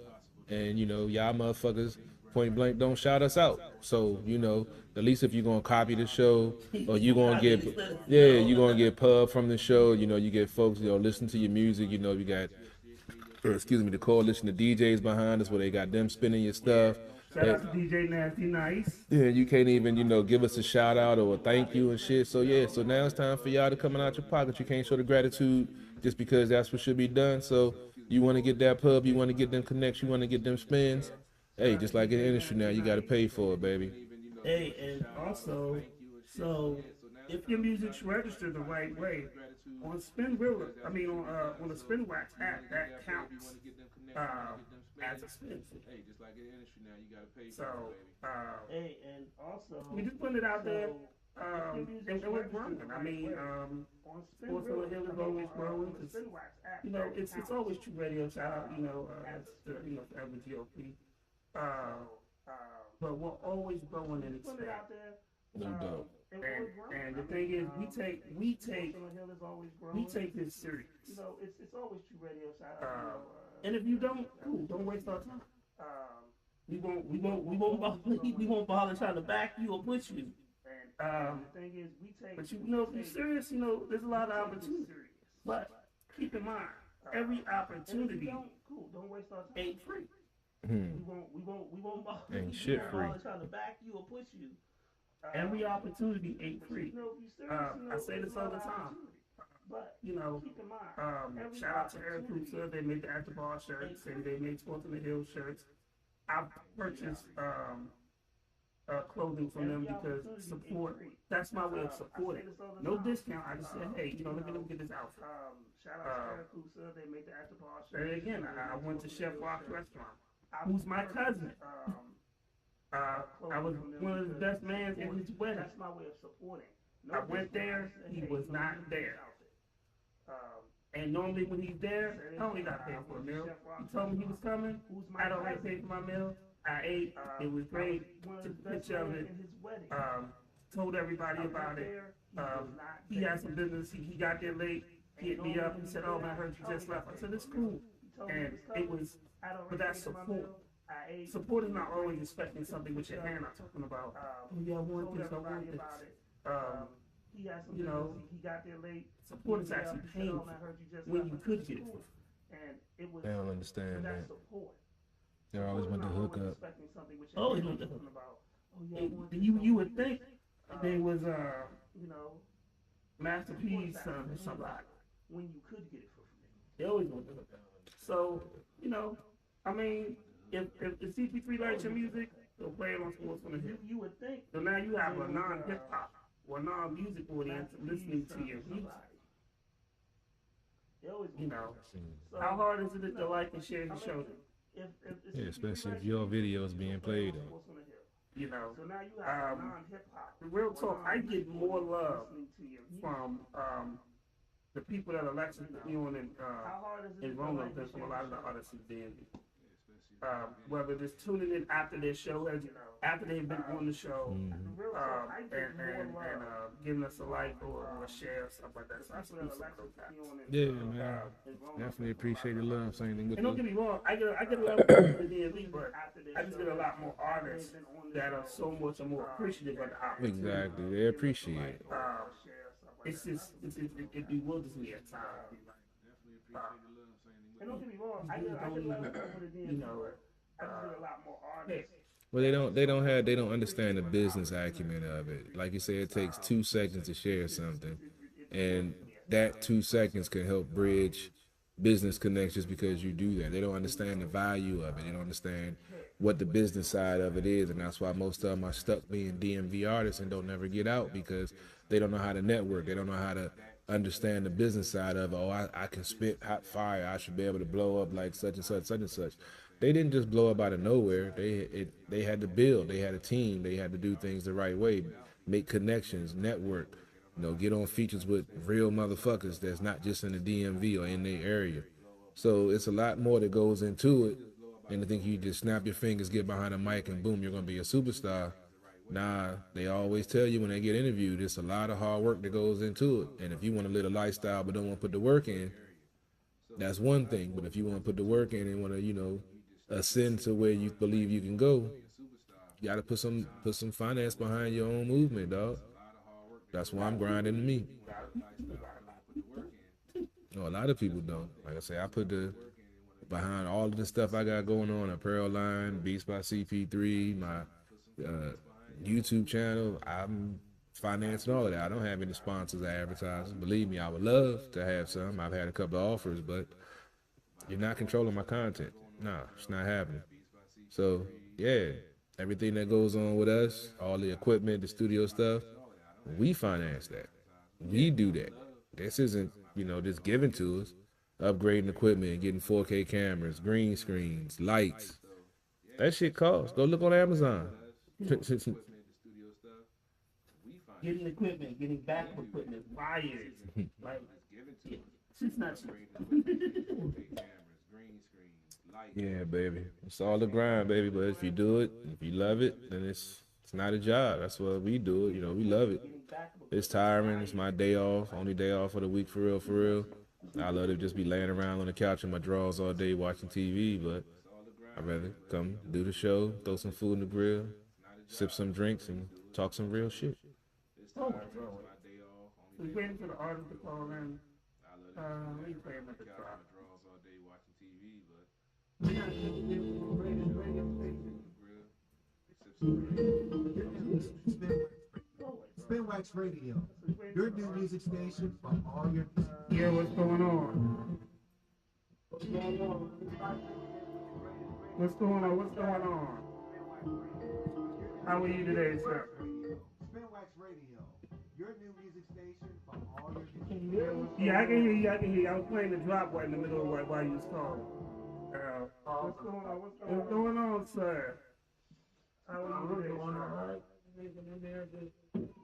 and y'all motherfuckers point blank don't shout us out. So at least if you're gonna copy the show, or you're gonna get pub from the show, you get folks listen to your music. You got the coalition of DJs behind us, where they got them spinning your stuff. Shout out to DJ Nasty Nice. Yeah, you can't even give us a shout out or a thank you and shit. So yeah, so now it's time for y'all to come out your pocket. You can't show the gratitude just because that's what should be done. So you want to get that pub, you want to get them connects, you want to get them spins. Hey, just like in the industry now, you got to pay for it, baby. Hey, and also, so if your music's registered the right way on on the Spinwax app, that counts as a spin. So, and also, we just put it out there, and we're growing. Sports Hill is always growing because it's always True Radio. Shout out, forever GOP. But we're always growing and expanding. No doubt. And the thing is, we take this serious. It's always True Radio. Shout out. And if you don't, cool, don't waste our time. We won't bother trying to back you or push you. The thing is, but if you're serious, there's a lot of opportunity. But keep in mind, every opportunity ain't free. We won't bother. Ain't shit free. Trying to back you or push you. Every opportunity ain't free. I say this all the time. But shout out to Eric Cruiser. They made the After Ball shirts, and they made Sports on the Hill shirts. I've purchased clothing from them because support. That's my way of supporting. No discount. I just said, hey, you know, let me get this outfit. Shout out to Syracuse, they made the after bar show. And again, I went to Chef Rock's restaurant, who's my cousin. I was one of the best man in his wedding. That's my way of supporting. I went there, he was not there. And normally when he's there, I only got paid for a meal. He told me he was coming. I don't have to pay for my meal. I ate. It was great. Took a picture of it. Told everybody about it. He had some business. He got there late. He hit me up. He said, "Oh man, I heard you just left." I said, "It's cool." And it was, but that's support. Support is not always expecting something with your hand. I'm talking about, oh yeah, I want this, I want this. You know, support is actually paying when you could get it for free. They don't understand that. They always want to hook up. Always want to hook up. You would think they was Master P's son or somebody. When you could get it for free. They always want to hook up. So, you know, I mean, if CP3 likes your music, they'll play it on Sports on the Hill. You would think. So now you have a non-hip hop or non-music audience listening to your music. You know, how hard is it to like and share your show? Yeah, especially if your video is being played on. You know, real talk, I get more love from the people that are lecturing me on in Roma than from a lot of the artists in Danby. Whether it's tuning in after their show, after they've been on the show, and giving us a like or a share or stuff like that. So I salute some of those guys. Yeah, man. Definitely appreciate the love. Same thing with And don't the, get me wrong, I get a lot of people in DMV, but I just get a lot more artists that are so much more appreciative of the opportunity. exactly. They appreciate it. It's just, it bewilders me at times. And don't get me wrong, I get a lot of people with the DMV, but I just get a lot more artists. Well, they don't understand the business acumen of it. Like you say, it takes 2 seconds to share something, and that 2 seconds can help bridge business connections because you do that. They don't understand the value of it. They don't understand what the business side of it is, and that's why most of them are stuck being DMV artists and don't never get out because they don't know how to network. They don't know how to understand the business side of it. Oh, I can spit hot fire. I should be able to blow up like such and such, such and such. They didn't just blow up out of nowhere. They had to build. They had a team. They had to do things the right way, make connections, network, you know, get on features with real motherfuckers that's not just in the DMV or in their area. So it's a lot more that goes into it. And I think you just snap your fingers, get behind a mic, and boom, you're gonna be a superstar. Nah, they always tell you when they get interviewed, it's a lot of hard work that goes into it. And if you want to live a lifestyle but don't want to put the work in, that's one thing. But if you want to put the work in and want to, you know, ascend to where you believe you can go, you got to put some finance behind your own movement, dog. That's why I'm grinding to me. No, a lot of people don't. Like I say, I put the behind all of the stuff I got going on, apparel line, Beats by CP3, my YouTube channel. I'm financing all of that. I don't have any sponsors or advertisers. Believe me, I would love to have some. I've had a couple of offers, but you're not controlling my content. Nah, it's not happening. So, yeah, everything that goes on with us, all the equipment, the studio stuff, we finance that. We do that. This isn't, you know, just given to us. Upgrading equipment, getting 4K cameras, green screens, lights. That shit costs. Go look on Amazon. Getting equipment, getting backup equipment, wires, like, it's not cheap. Yeah, baby. It's all the grind, baby. But if you do it, if you love it, then it's not a job. That's why we do it. You know, we love it. It's tiring. It's my day off. Only day off of the week, for real, for real. I love to just be laying around on the couch in my drawers all day watching TV, but I'd rather come do the show, throw some food in the grill, sip some drinks, and talk some real shit. Oh, we're waiting for the artist to call in. We play him at the top. Spinwax Radio, your new music station for all your. Yeah, what's going on? What's going on? How are you today, sir? Spinwax Radio, your new music station for all your music. Yeah, I can hear you. I can hear you. I was playing the drop right in the middle of while you was calling. What's going on? What's going on, sir? How are you today, sir?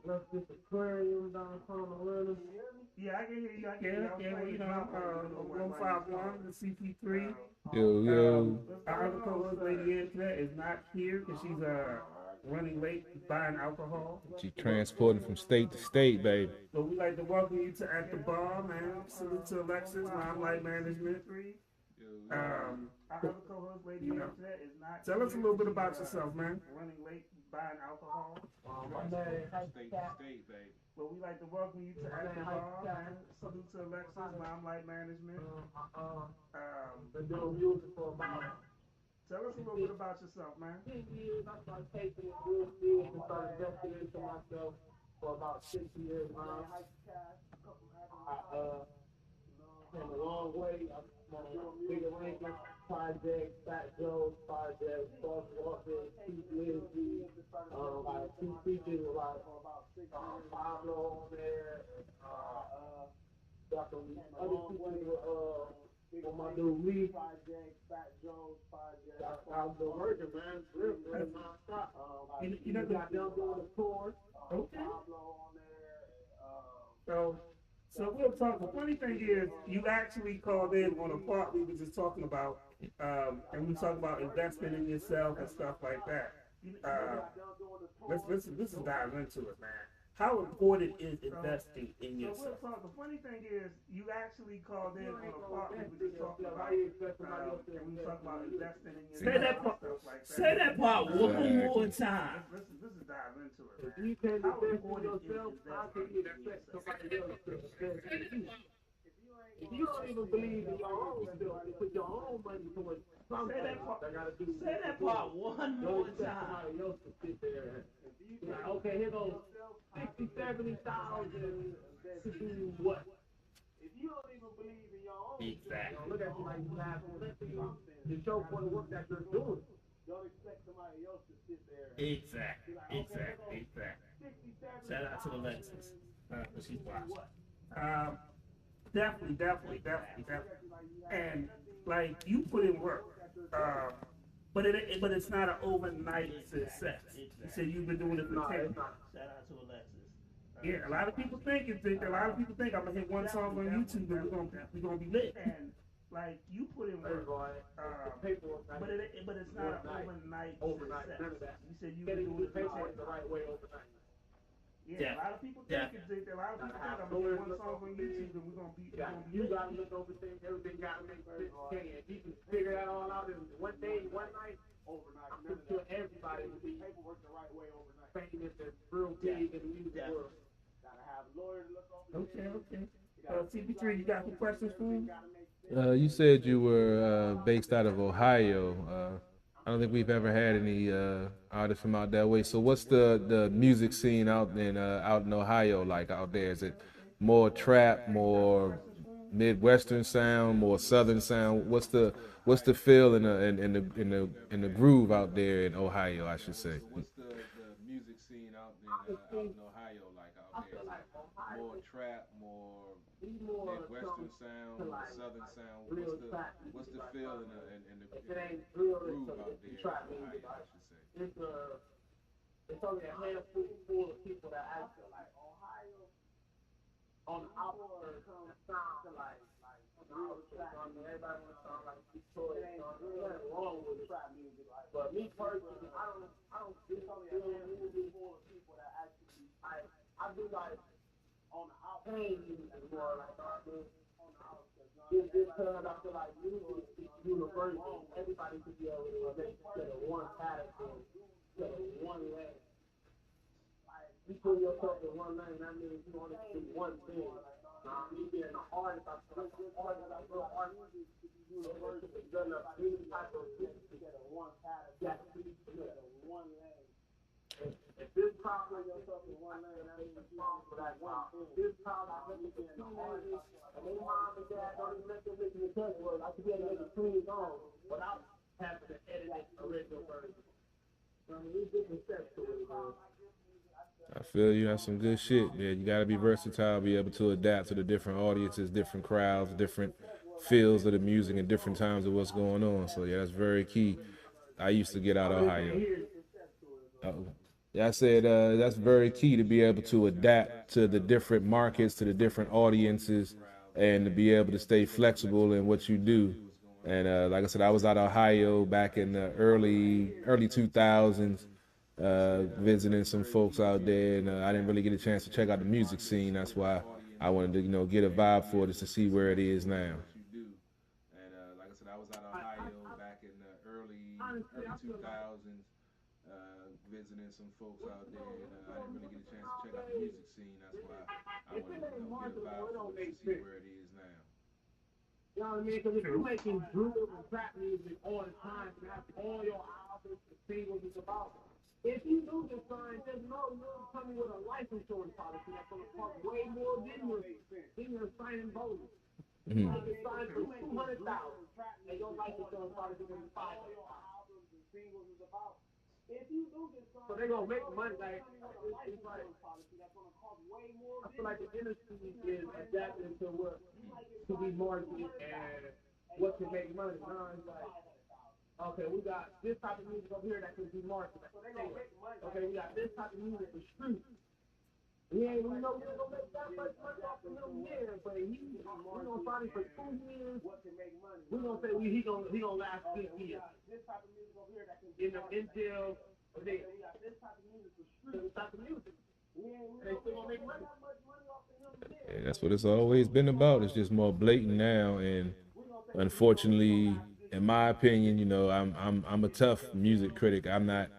Left this aquarium downtown Atlanta. Yeah, I can hear you. I can hear you. Well, you know, 151, the CP3. Yo. Our other co-host, Lady Antoinette, is not here because she's running late buying alcohol. She transporting from state to state, baby. So we'd like to welcome you to At the Bar, man. Salute to Alexis, Limelight Management. Our other co-host, Lady Antoinette, is not here. Tell us a little bit about yourself, man. Running late buying alcohol. State to state, baby. Well, we'd like to welcome you to At the Bar, man. Salute to Alexis, Limelight Management. Been doing music for about Tell us a little bit about yourself, man. 10 years. I started taking it real serious and started investing into myself for about 6 years now. I came a long way. I'm on Bigger Rankin project, Fat Joe's project, Soft Walker, Keith Lindsay. Like 2 features with like Pablo on there. Got some other features with my new Lee project, Fat Joe's project. I've been working, man. Real non-stop. You know, got them doing the tour. Okay. Pablo on there. So we'll talk. The funny thing is, you actually called in on a part we were just talking about, and we talked about investing in yourself and stuff like that. Let's dive into it, man. How important is investing in yourself? The funny thing is, you actually called in on a part we were just talking about, and we talked about investing in yourself. Say that part one more time. This is dive into it, If man. you can How invest in important is yourself, how can investing you in expect yourself? somebody else to invest in you? If you don't even believe in your own self, you put your own money towards something. Say that part one more Don't expect time. somebody else to sit there and be like, okay, here goes 60, 70,000 to do what? If you don't even believe in your own Exactly. self, look at you like you have to show for the work that you're doing. Don't expect somebody else to sit there. Exactly. Shout out to Alexis. She's watching. Definitely. And like you put in work, but it's not an overnight success. You said you've been doing it for 10 years. Shout out to Alexis. Yeah, a lot of people think I'm gonna hit one song on YouTube and we're gonna be lit. And like you put in work, but it's not an overnight None of success. that. You said you've You been doing it for 10 paperwork years. the right way overnight. Yeah, a lot of people think I'm gonna hit one song on YouTube and we're gonna be You lit. gotta look over things, everything gotta make sense. If you can figure that all out in one day, one night, overnight, I'm sure everybody will be paperwork the right way overnight. Famous and real big in the music world. Gotta have lawyers look over Okay. CP3, you got some questions for him? You said you were based out of Ohio. I don't think we've ever had any artists from out that way. So what's the music scene out in Ohio like out there? Is it more trap, more Midwestern sound, more Southern sound? What's the feel in the groove out there in Ohio, I should say? What's the music scene out in Ohio like out there? More trap, more Midwestern sound, Southern sound. What's the feel in the groove out there? trap music. It's only a handful of people that actually like Ohio on the outskirts sound to like real trap. Everybody wants to sound like Detroit. There's nothing wrong with trap music. But me personally, I don't do music full of people that actually I do like on the outskirts music more like on the outskirts. Just because I feel like music is universal. Everybody should be able to relate to the one category, to the one lane. You put yourself in one lane, that means you only do one thing. Me being an artist, I feel like an artist, I feel artist is universal. It's good enough, any type of music to get a one category, to get a one lane. If this problem yourself in one lane, that means you only for that one thing. This problem is being an artist, and their mom and dad don't even let them listen to test words. I should be able to make a clean song without having to edit it original version. It's different steps to it, man. I feel you. That's some good shit. Yeah, you got to be versatile, be able to adapt to the different audiences, different crowds, different feels of the music, and different times of what's going on. So yeah, that's very key. I used to get out of Ohio. Yeah, I said that's very key to be able to adapt to the different markets, to the different audiences, and to be able to stay flexible in what you do. And like I said, I was out of Ohio back in the early 2000s, visiting some folks out there, and I didn't really get a chance to check out the music scene. That's why I wanted to, get a vibe for it, just to see where it is now. And like I said, I was out of Ohio back in the early 2000s, visiting some folks out there, and I didn't really get a chance to check out the music scene. That's why I wanted to, get a vibe for it, just to see where it is now. You know what I mean? Because if you're making drill and trap music all the time, and that's all your albums and singles is about. If you do this sign, just know you're coming with a life insurance policy that's going to cost way more than your signing bonus. Mm-hmm. You can sign for $200,000, and your life insurance policy is going to be $500,000. So they're going to make money. Like, it's like, I feel like the industry is adapting to what to be marketed and what can make money. It's like, okay, we got this type of music over here that can be marketed. Okay, we got this type of music for street. We know we're gonna make that much money off of him here, but we gonna sign him for 2 years. We gonna say he gonna last 6 years. In the Intel, there. This type of music for street. This type of music. And they still gonna make money. Yeah, that's what it's always been about. It's just more blatant now, and unfortunately, in my opinion, I'm a tough music critic. I'm not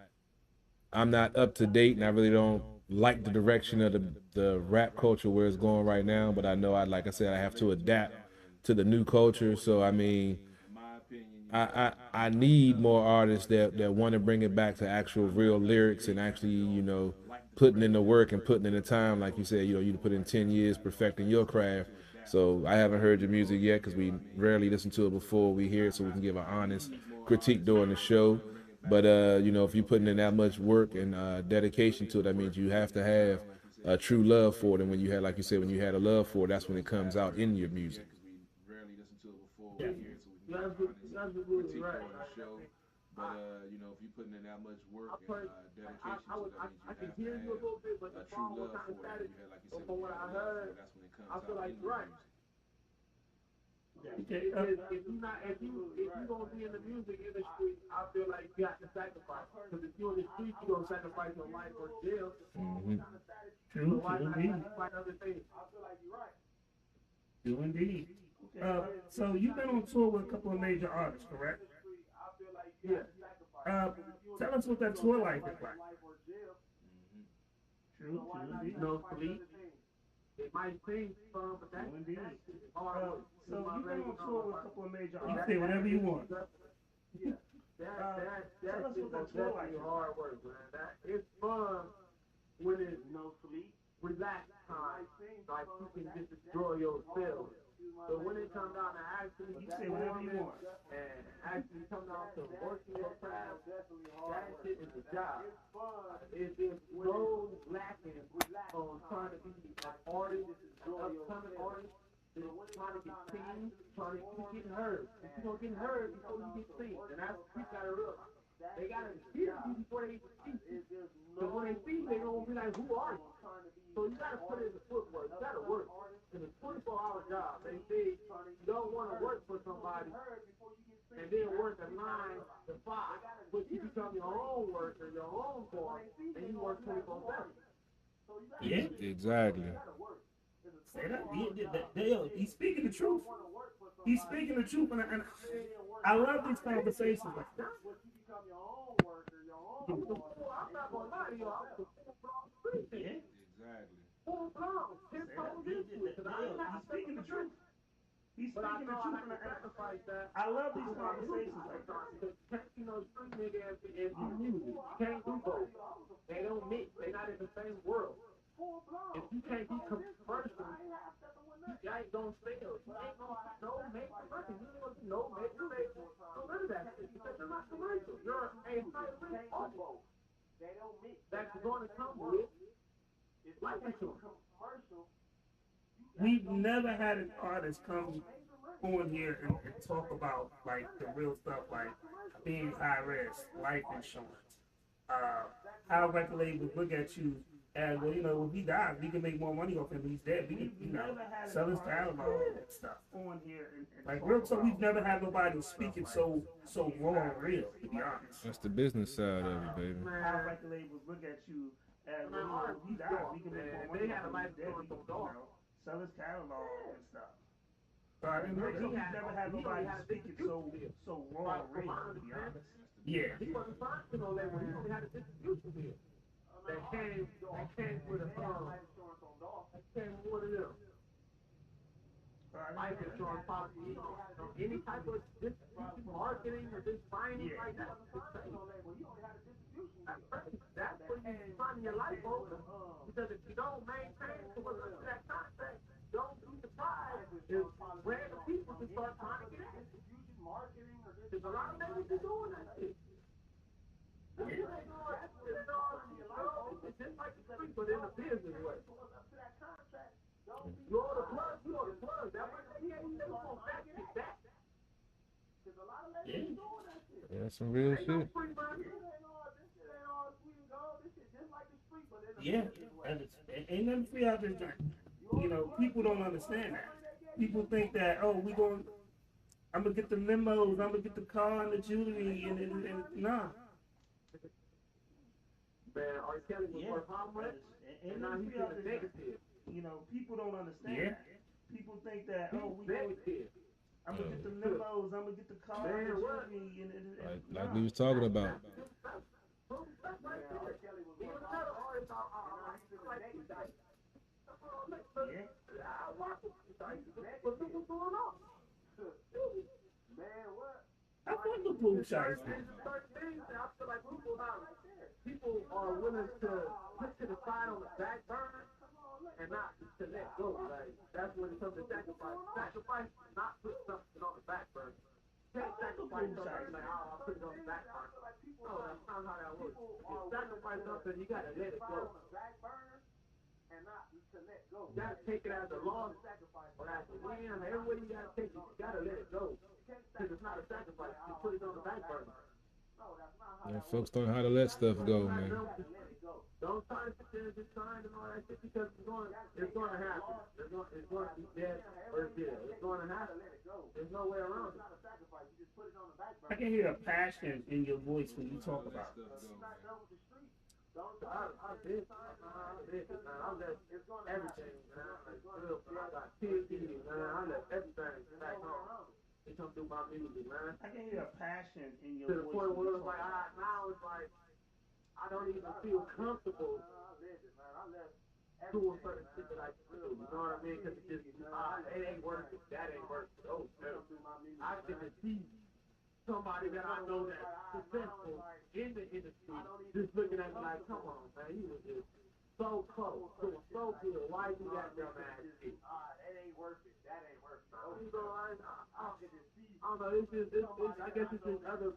up to date, and I really don't like the direction of the rap culture where it's going right now. But I know, like I said, I have to adapt to the new culture. So I mean, I need more artists that want to bring it back to actual real lyrics and actually, putting in the work and putting in the time. Like you said, you put in 10 years perfecting your craft. So I haven't heard your music yet because we rarely listen to it before we hear it, so we can give an honest critique during the show. But if you're putting in that much work and dedication to it, that means you have to have a true love for it. And when you had, like you said, when you had a love for it, that's when it comes out in your music. That's absolutely right. But if you're putting in that much work and dedication to it, that means I can hear you a little bit, but the song was kind of static. So from what I heard, I feel like you're right. If you gonna be in the music industry, I feel like you have to sacrifice. Because if you're in the street, you gonna sacrifice your life or jail. Mm-hmm. True, So why not indeed. sacrifice other things? I feel like you're right. True, indeed. So you've been on tour with a couple of major artists, correct? Yeah. Tell us what that tour life is like. True, indeed. No sleep. It might seem fun, but that's hard. So you've been on tour with a couple of major artists. You say whatever you want. Yeah. That's definitely hard work, man. It's fun when it's no sleep, relaxed time, like you can just enjoy yourself. But when it comes down to actually performing and actually come down to working your craft, that shit is a job. It's just so lacking on trying to be an artist, an upcoming artist, and trying to get seen, trying to keep getting heard. If you're going to get heard before you get seen, and that's what people got to realize. They got to hear you before they even see you. Because when they see you, they're going to be like, who are you? So you got to put in the footwork. You got to work. It's a 24-hour job. They say you don't want to work for somebody and then work a 9 to 5, but you become your own worker, your own boss, and you work 24/7. Yeah. Exactly. Say that. He's speaking the truth. He's speaking the truth, and I love these conversations like that. I'm not going to lie to you. I'm a full-blown street. Yeah. Exactly. Full-blown. He's speaking the truth. He's speaking the truth, and I love these conversations like that. Street nigga and music. You can't do both. They don't mix. They're not in the same world. If you can't be commercial, you ain't gonna sell. You ain't gonna make money. You ain't gonna make money. So none of that shit because you're not commercial. You're a high risk artist. they don't mix. That's going to come with It's life like a insurance. commercial. We've never had an artist come on here and talk about like the real stuff, like being high risk, life insurance. How record labels look at you as, well, you know, if he dies, we can make more money off him. He's dead. We can, you know, sell his catalog and stuff. On here, like real talk, we've never had nobody speaking so raw and real. To be honest, That's the business side of it, baby. how record labels look at you as, well, you know, if he dies, we can make more money off him. He's dead. We can, you know, sell his catalog and stuff. So I mean, we've never had nobody speaking so raw and real. To be honest. Yeah. He wasn't signed to no label. He only had a distribution deal. That came with a Life insurance on dog. that came with one of them. Life insurance policy, you know, any type of distribution, marketing, or just signing like that. That's when you sign your life over. Because if you don't maintain to what's under that contract, don't be surprised if random people just start trying to get in. There's a lot of niggas who doing that shit. It's just like the street, but in a business way. You owe the plug, you owe the plug. That way, he ain't never gonna back it back. Yeah, that's some real shit. Yeah, and ain't nothing free out there, joint. You know, people don't understand that. People think that, oh, I'm gonna get the limos, I'm gonna get the car and the jewelry, and nah. Man, R. Kelly was worth how much? And now he's in the negative. You know, people don't understand that. People think that, oh, I'm gonna get the limos, I'm gonna get the car and the jewelry, and Like we was talking about. I thought the pool shots. People are willing to put to the side on the back burner and not to let go. Like that's when it comes to sacrifice. Sacrifice is not put something on the back burner. You can't sacrifice something like, oh, I'll put it on the back burner. No, that's not how that works. If you sacrifice something, you gotta let it go. You gotta take it as a loss or as a win. Every way you gotta take it, you gotta let it go. Because it's not a sacrifice. You put it on the back burner. Yeah, folks don't know how to let stuff go, man. Don't try to sit there and just sign and all that shit because it's going to happen. It's going to be dead or dead. It's going to happen. There's no way around it. I can hear a passion in your voice when you talk about this. I did, man. I let everything, man. I got TV, man. I let everything back home. They come through my music, man. I can hear a passion in your voice. To the point where it's like, now it's like, I don't even feel comfortable doing certain shit that I do. You know what I mean? Because it's just, it ain't worth it. That ain't worth it. Oh, no. I get to see somebody that I know that's successful in the industry just looking at me like, come on, man. He was just so close. Doing so good. Why you got dumb ass shit? It ain't worth it. That ain't worth it. You know, I don't know, I guess it's just other,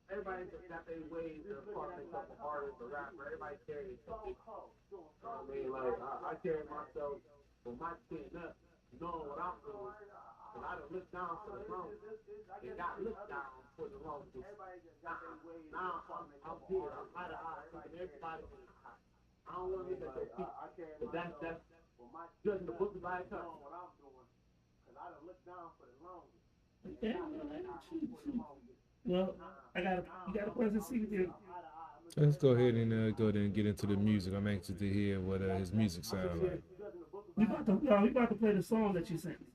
everybody just got their ways to fuck themselves a artist, a rapper, everybody carries something. You know what I mean? Like, I carry myself from my chin up, knowing what I'm doing, and I done looked down for the longest, and got looked down for the longest. Now I'm here, I'm eye to eye, and everybody is high. I don't want to look at those people, but that's judging the book by its cover. I done looked down for the longest. Okay, well, you got a person see you. Let's go ahead and get into the music. I'm anxious to hear what his music sounds like. We about to play the song that you sent me.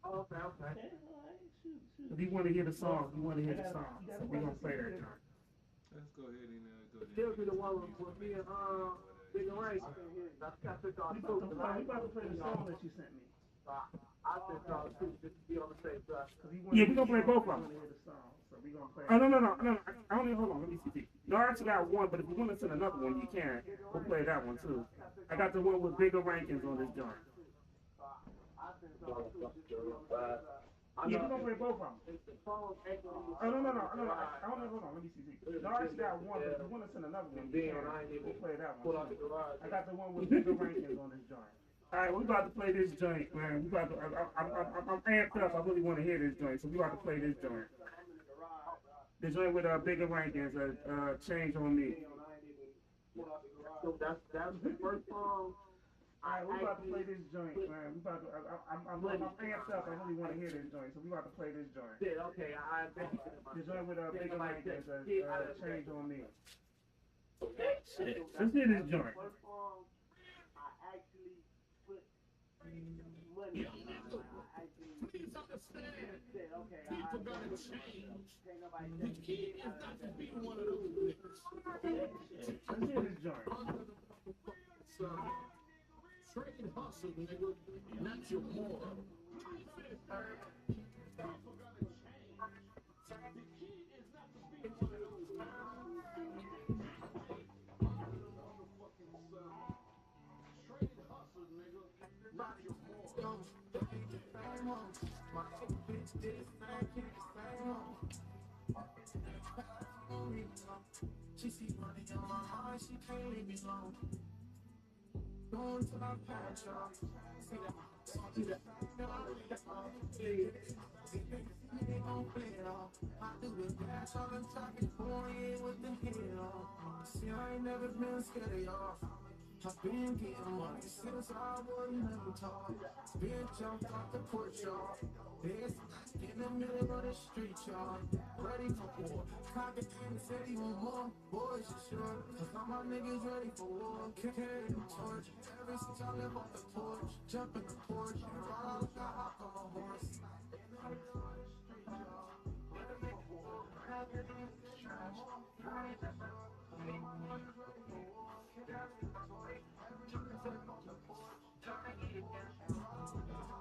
Okay. If you want to hear the song, so we're gonna play that song. Let's go ahead and She'll be the one with me and Big and Ray. We about to play the song that you sent me. I think y'all too, just to be on the same side. Yeah, we're gonna play both of them. Oh, no. I only, hold on, let me see. No, I actually got one, but if you want to send another one, you can. We'll play that one too. I got the one with bigger rankings on this joint. I Yeah, we're gonna play both of them. It's the phone echoing. Oh, no. I don't know. Hold on. Let me see. No, I actually got one, but if you want to send another one, we'll play that one. I got the one with bigger rankings on this joint. All right, we about to play this joint, man. I'm amped up. I really want to hear this joint, so we about to play this joint. The joint with bigger rankings, Change on Me. So that's the first song. Alright, we about to play this joint, man. I'm amped up. I really want to hear this joint, so we about to play this joint. Yeah, okay, I bet. The joint with bigger rankings, Change on Me. Shit, let's hear this joint. First song, I actually put money. I actually said, okay, people gotta change. The key is not to be one of those niggas. Let's hear this joint. Trade hustle, nigga, not your moral. She see money on my heart, she can't leave me alone. Going to my patch off. See that. They gon' play it off. I do the dash on the traffic, pouring in with the head off. See, I ain't never been scared of y'all. I've been getting money since I was never taught. Been jumped off the porch, y'all. This in the middle of the street, y'all. Ready for war. Cocky and said he want more. Boys, you sure? Cause all my niggas ready for war. Carry the torch. Ever since I live off the porch. Jump in the porch. And ride out, got hop on a horse. In the middle of the street, y'all. Ready for war. Cocky and trash. Ready for war. Ready for war.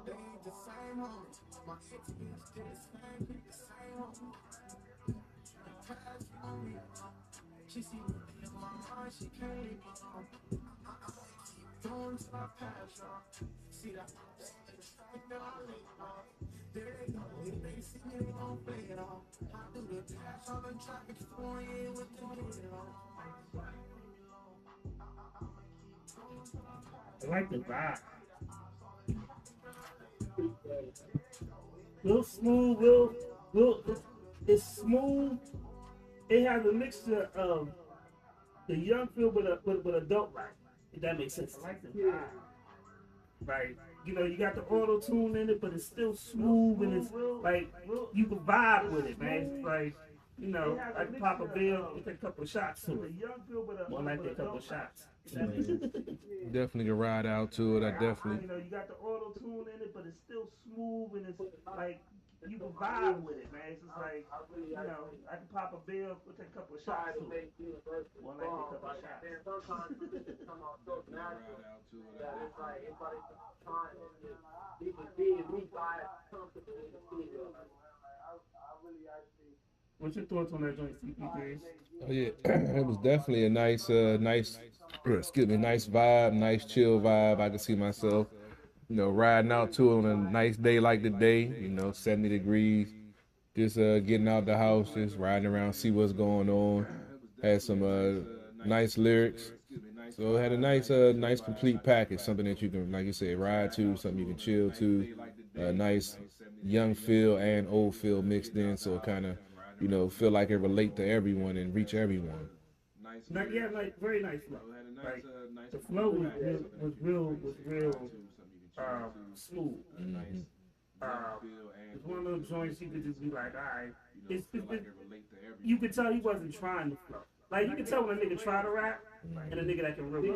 They ain't the same homies. My ex bitch did the same, keep the same homies. Pass on me. She see me in my mind, she can't leave me alone. I keep going till I pass y'all. See that? The fact that I leave off. There they go. If they see me, they gon' play it off. I do the dash on the traffic, pouring in with the head off. I like the vibe. Real smooth, it's smooth. It has a mixture of the young feel with adult life. If that makes sense. I like the vibe. Right. You know, you got the auto tune in it, but it's still smooth and it's like you can vibe with it, man. It's like, you know, I can pop a bill and take a couple of shots to it. One like a couple of shots. Definitely can ride out to it. I definitely. You know, you got the auto tune in it, but it's still smooth and it's like you can vibe with it, man. It's just like, you know, I can pop a bill, we'll take a couple of shots to it. One like a couple of shots. Sometimes it come out so natural that it's like time you can see it, we buy it comfortable in the studio. I really actually. What's your thoughts on that joint, CP3? Oh yeah, it was definitely a nice vibe, nice chill vibe. I could see myself, you know, riding out to it on a nice day like today, you know, 70 degrees, just getting out the house, just riding around, see what's going on. Had some nice lyrics, so it had a nice complete package, something that you can, like you said, ride to, something you can chill to, a nice young feel and old feel mixed in, so it kind of, you know, feel like it relate to everyone and reach everyone. Yeah, like very nice flow. Like the flow was real smooth. Mm-hmm. It's one of those joints you could just be like, all right. You could tell he wasn't trying to flow. Like you could tell when a nigga try to rap and a nigga that can really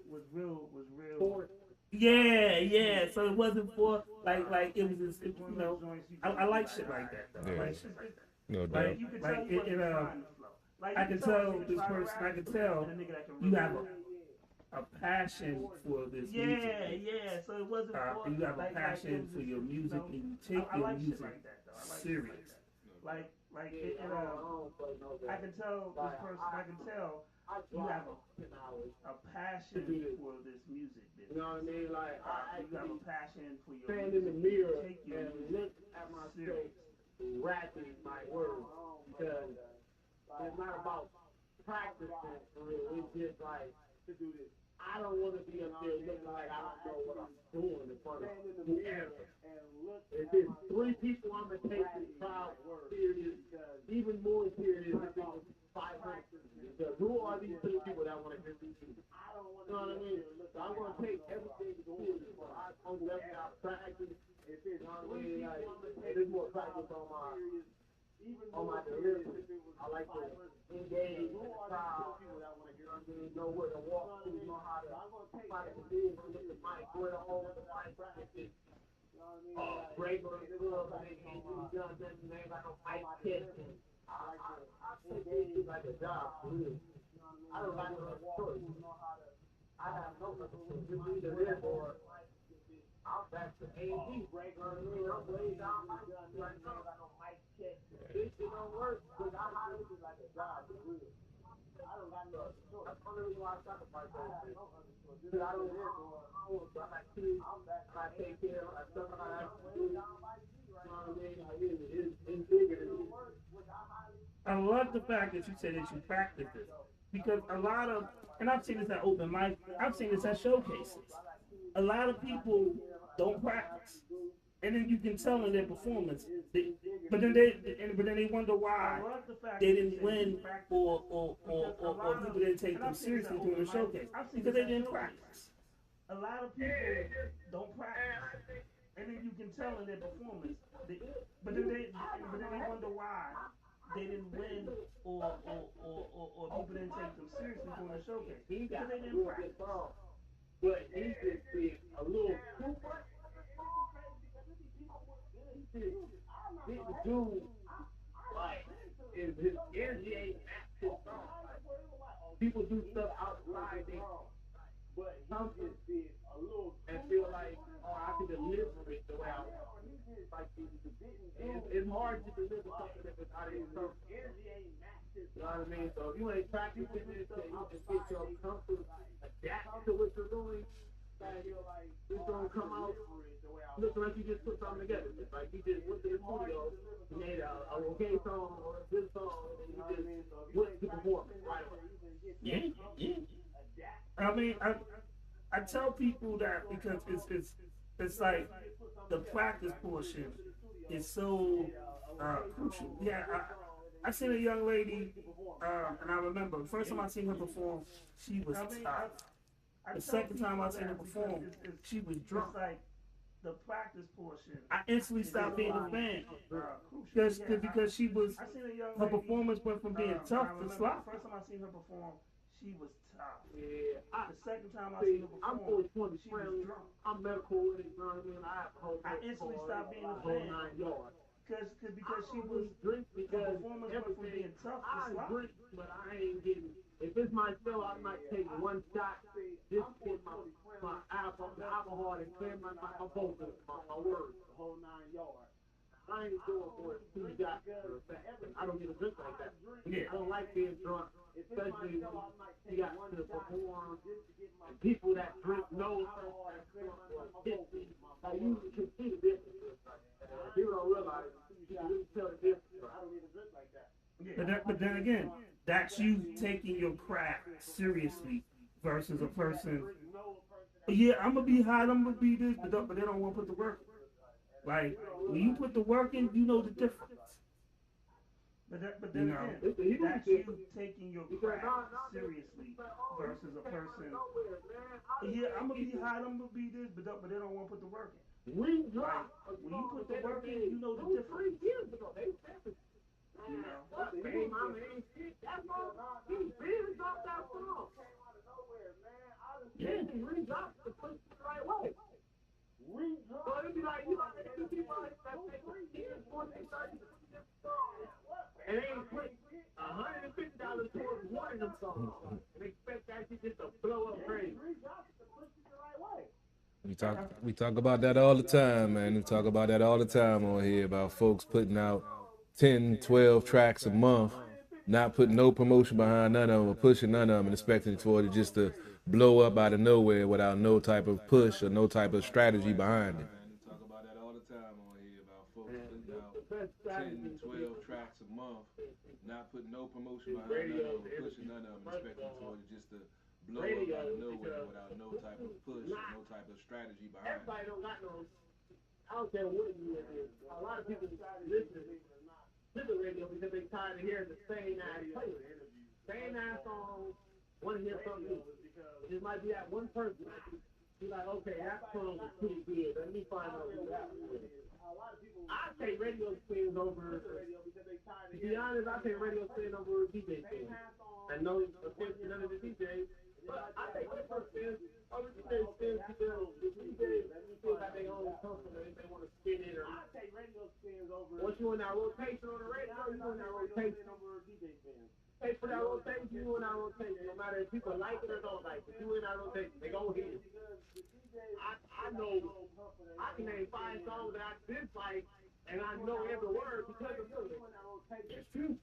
was real. Yeah. So it wasn't for like it was just, you know. I like shit like that though. Yeah. I like shit like that. No doubt. I can tell this person. I can tell you have a passion for this music. Yeah. So it wasn't. You have a passion for your music, and you take your music serious. Like, Yeah, I don't play no I games. can tell this person, I can tell I you have drive 10 hours. a passion for this music You know what I mean? Like, I You have a actually passion for your stand music. in the mirror Take your and music look at myself serious. rapping my words. Because it's not about practicing for real. It's just like, to do this. I don't want to be up there looking like I don't know what I'm doing in front of whoever. If it's 3 people, I'm going to take this crowd serious, even more serious if it was 500. Because who are these 3 people that want to hear me? You know what I mean? So I'm going to take everything serious. I'm definitely out practice. You know what I mean? Like, there's more practice on my delivery. I like to engage with the crowd. You know what I mean? Know where to walk to, know how to fight the big with the mic, where to hold the mic. Regular club, and they ain't done nothing, they ain't got no mic testing. I think this is like a job for real. I don't got no other choice. I have no other choice. It's either this or I'm back to A&D. You know what I mean? I'm way down my right now. This shit don't work, because I how this is like a job for real. I don't got no other choice. That's the only reason why I sacrifice everything. Because I don't want to, I got kids, I take care of, I stuff like that. You know what I mean? Like, it's bigger than me. I love the fact that you said that you practice this, because a lot of, and I've seen this at open mic, I've seen this at showcases. A lot of people don't practice, and then you can tell in their performance. But then they wonder why they didn't win, or people didn't take them seriously during the showcase because they didn't practice. A lot of people don't practice, and then you can tell in their performance. But then they wonder why they didn't win, or people didn't take them seriously during the showcase because they didn't practice. But he just did a little too much. He didn't do, like, his energy ain't match his song. People do stuff outside they, but some just did a little and feel like, oh, I can deliver it the way I want. Like, it's hard to deliver something if it's out of your comfort zone. You know what I mean? So if you ain't practicing this, and you just get your comfort, adapt to what you're doing, it's gonna come out looking like you just put something together. It's like you just went to the studio, made a okay song or a good song, and you just went to perform it right away. Yeah. I mean, I tell people that because it's like the practice portion is so crucial. Yeah, I seen a young lady, and I remember the first time I seen her perform, she was tough. The second time I seen her perform, she was drunk. The practice portion. I instantly stopped being a fan because she was, her performance went from being tough to sloppy. The first time I seen her perform, she was tough. Yeah. The second time I seen her perform, I'm 420 she was drunk. I'm medical with it, you know what I mean? I have a whole I instantly stopped being a whole fan. 9 yards. Because she was, drink because her performance went from being tough to I sloppy. drink, but I ain't getting. If it's myself, I might take one shot, just get my alcohol and clear my vocals, my words, the whole 9 yards. I ain't doing more than 2 shots for a second. I don't get a drink like that. Yeah. I don't like being drunk, especially when you got to perform. And people that drink know like you can see the difference. People don't realize you can really tell the difference. I don't need a drink like that. But then again, that's you taking your craft seriously versus a person. Yeah, I'm gonna be hot, I'm gonna be this, but they don't want to put the work in. Like when you put the work in, you know the difference. But then again, that's you taking your craft seriously versus a person. Yeah, I'm gonna be hot, I'm gonna be this, but they don't want to put the work in. When you put the work in, you know the difference. You know, hey, mama ain't shit. That's all. He really dropped that song. Yeah. He re-dropped the push the right way. So it'd be like, you know, it'd be like that take 10, 20, 30 different songs. And they ain't put $150 towards one of them songs. And expect that shit just to blow up crazy. We talk about that all the time, man. We talk about that all the time on here about folks putting out 10, 12 tracks a month, not putting no promotion behind none of them or pushing none of them and expecting for it just to blow up out of nowhere without no type of push or no type of strategy behind it. We talk about that all the time on here about folks putting out 10, 12 tracks a month, not putting no promotion behind none of them, pushing none of them, expecting for it just to blow up out of nowhere without no type of push or no type of strategy behind it. Everybody don't got no. I don't care what you is. A lot of people listen to the radio because they tired of hearing the same ass playlist, same ass songs. Want to hear something new? It might be that one person. Be like, okay, that song was pretty good. Let me find out who that was. I take radio spins over. To be honest, I take radio spins over DJ spins. And no offense to none of the DJs, but I take radio spins over DJ spins because the DJs feel like they own something if they want to spin it or not. I take radio spins over. Once you in that rotation on the radio, you in that rotation over DJ spins. Pay for that rotation, you in that rotation. No matter if people like it or don't like it, you in that rotation. They go here. I know I can name 5 songs that I dislike, and I know every word because of it. That's true.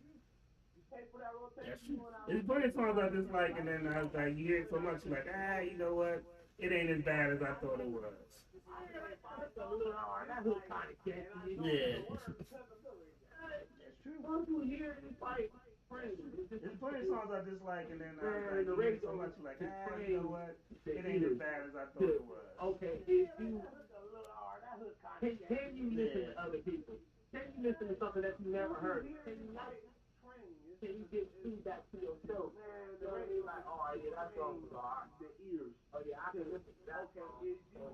That's true. There's plenty of songs I dislike, and then I was like, you hear it so much, you're like, you know what? It ain't as bad as I thought it was. That hook kind of catchy. Yeah. That's true. Once you hear it, it's like, there's plenty of songs I dislike, and then I like, you hear it so much, you're like, you know what? It ain't as bad as I thought it was. Okay, if you can you listen to other people? Can you listen to something that you never heard? Can you get feedback to your show? You know what I mean? Like, oh yeah, that song was alright. The ears. Oh yeah, I can listen to that song.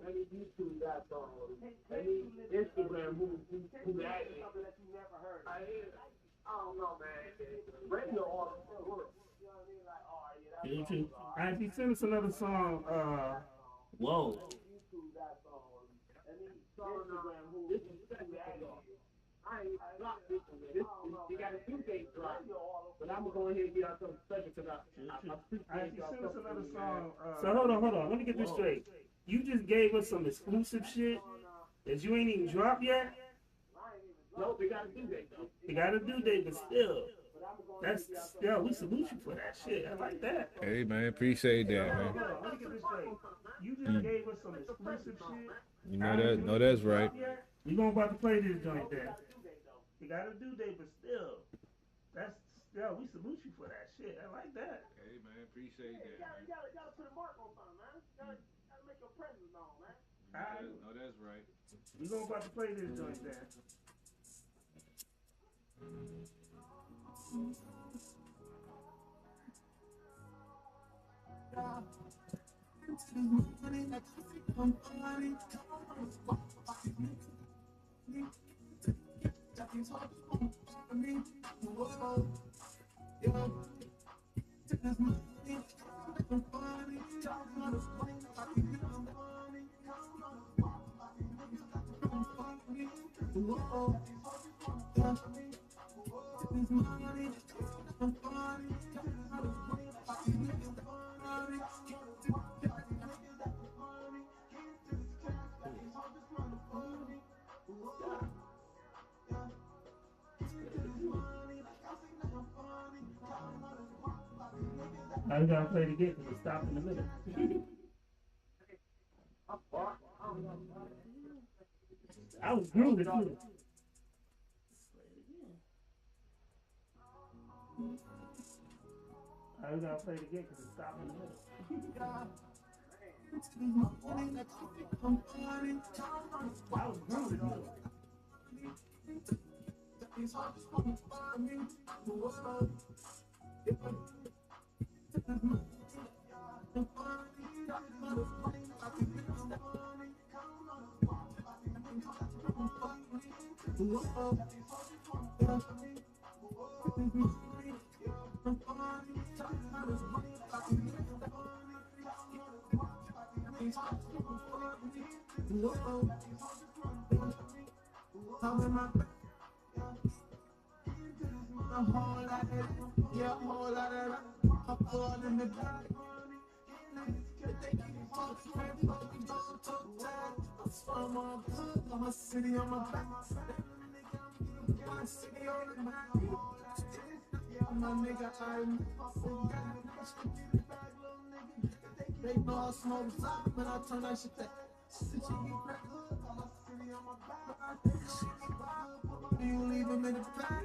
Let me YouTube that song. Let me Instagram who that is. I don't know, man. Radio all the world. You know what I mean? Like, oh yeah, Yeah, true. Alright, if you send us another song, whoa. I ain't blocked this one. You got a few days dropped. But I'm going to go ahead and get out some special because I appreciate y'all. Send us another song. So hold on. Let me get this straight. You just gave us some exclusive shit that you ain't even dropped yet? No, they got a due date though. They got a due date, but still. We salute you for that shit. I like that. Hey man, appreciate that, man. Let me get this straight. You just gave us some exclusive shit. You know that? No, that's right. You gonna about to play this joint there? You got a due date, but still, we salute you for that shit. I like that. Hey man, appreciate that. You gotta put a mark on something, man. You gotta make your presence known, man. No, that's right. We gonna about to play this joint there. Now we gotta play it again because it stopped in the middle. I was grooving too. I was gonna play it again because it stopped in the middle. I was grooving too. My nigga, they know I smoke top, but I turn that shit back. You leave him in the back.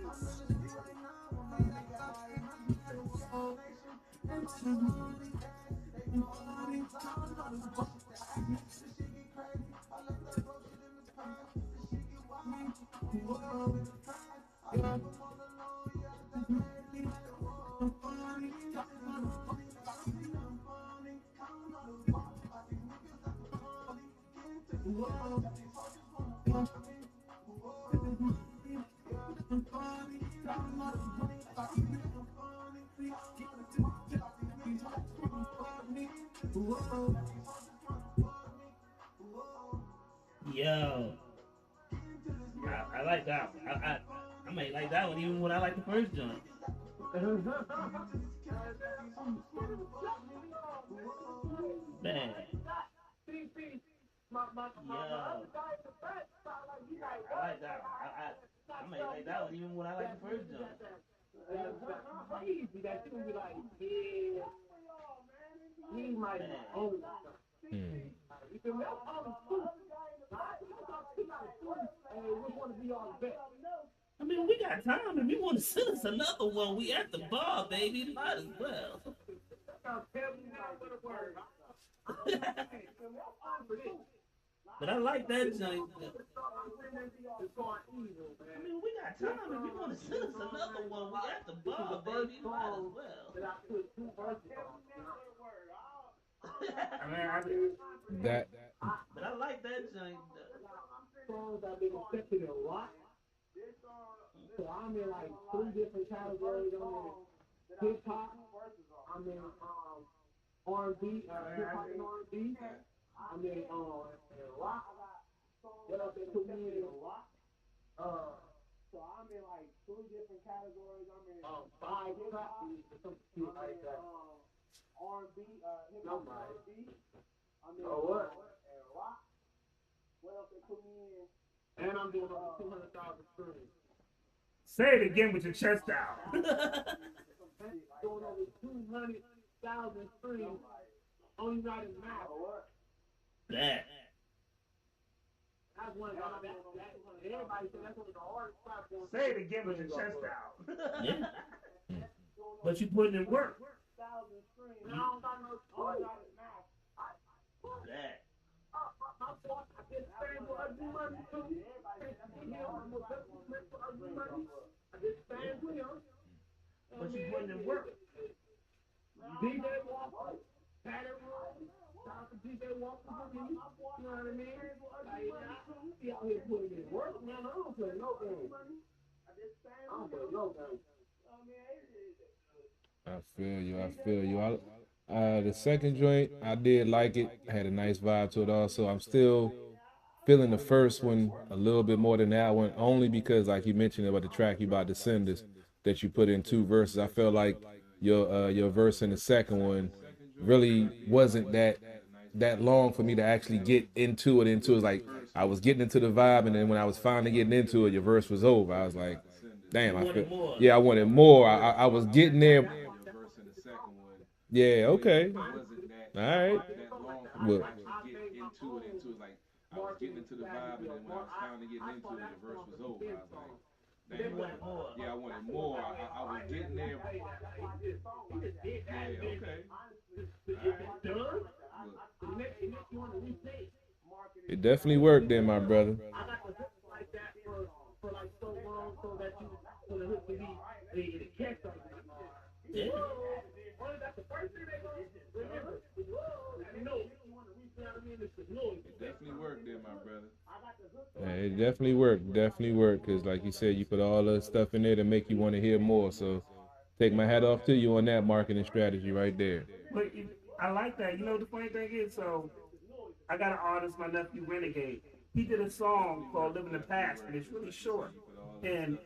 Yo, I like that one. I might like that one even when I like the first joint. Man. Yo. I like that one. I might like that one even when I like the first joint. Crazy that you be like, yeah, he might own it. You feel me? I'm cool. And we want to be all the best. I mean, we got time. If you want to send us another one, we at the bar, baby. Might as well. But I like that joint. I mean, we got time. If you want to send us another one, we at the bar, baby. Might as well. That. But I like that joint. Songs I've been accepted a lot. So I'm in like 3 different categories. I'm in hip hop. I'm in R&B, hip hop and R&B. I'm in rock. What else they put me in? So I'm in like 3 different categories. I'm in 5 trap beats or some shit like that. R&B, hip hop and R&B. I'm in rock. What else they put me in? And I'm doing over 200,000 streams. Say it again with your chest out. Doing over 200,000 streams. Only writing math. That. That's one of the everybody said that's one of the hardest platforms. Say it again with your chest out. Yeah. But you putting in work. I don't got no writing math. That. My fault. I get stand for ugly money too. I get stand with him. But you putting in work. DJ Walker, Pattern Room, shout out to DJ Walker for me. You know what I mean? He out here putting in work, man. I don't play no game. I don't play no game. I feel you. The second joint, I did like it. I had a nice vibe to it also. I'm still feeling the first one a little bit more than that one, only because, like you mentioned about the track you about to send us, that you put in 2 verses. I felt like your verse in the second one really wasn't that long for me to actually get into it. It's like I was getting into the vibe, and then when I was finally getting into it, your verse was over. I was like, damn, I wanted more. I was getting there. Yeah, okay. All right. Well, I was getting into the vibe, and then when I was finally getting into it, the verse was over. I was like, damn, I wanted more. I was getting there. Yeah, okay. It definitely worked then, my brother. I got the hook like that for like so long, so that you for the hook to be it catch on you. Yeah. Only that's the first thing they gonna remember. You know, it definitely worked there, my brother. Yeah, it definitely worked, because like you said, you put all the stuff in there to make you want to hear more. So take my hat off to you on that marketing strategy right there. But I like that. You know, the funny thing is, so I got an artist, my nephew Renegade. He did a song called Living the Past, and it's really short. And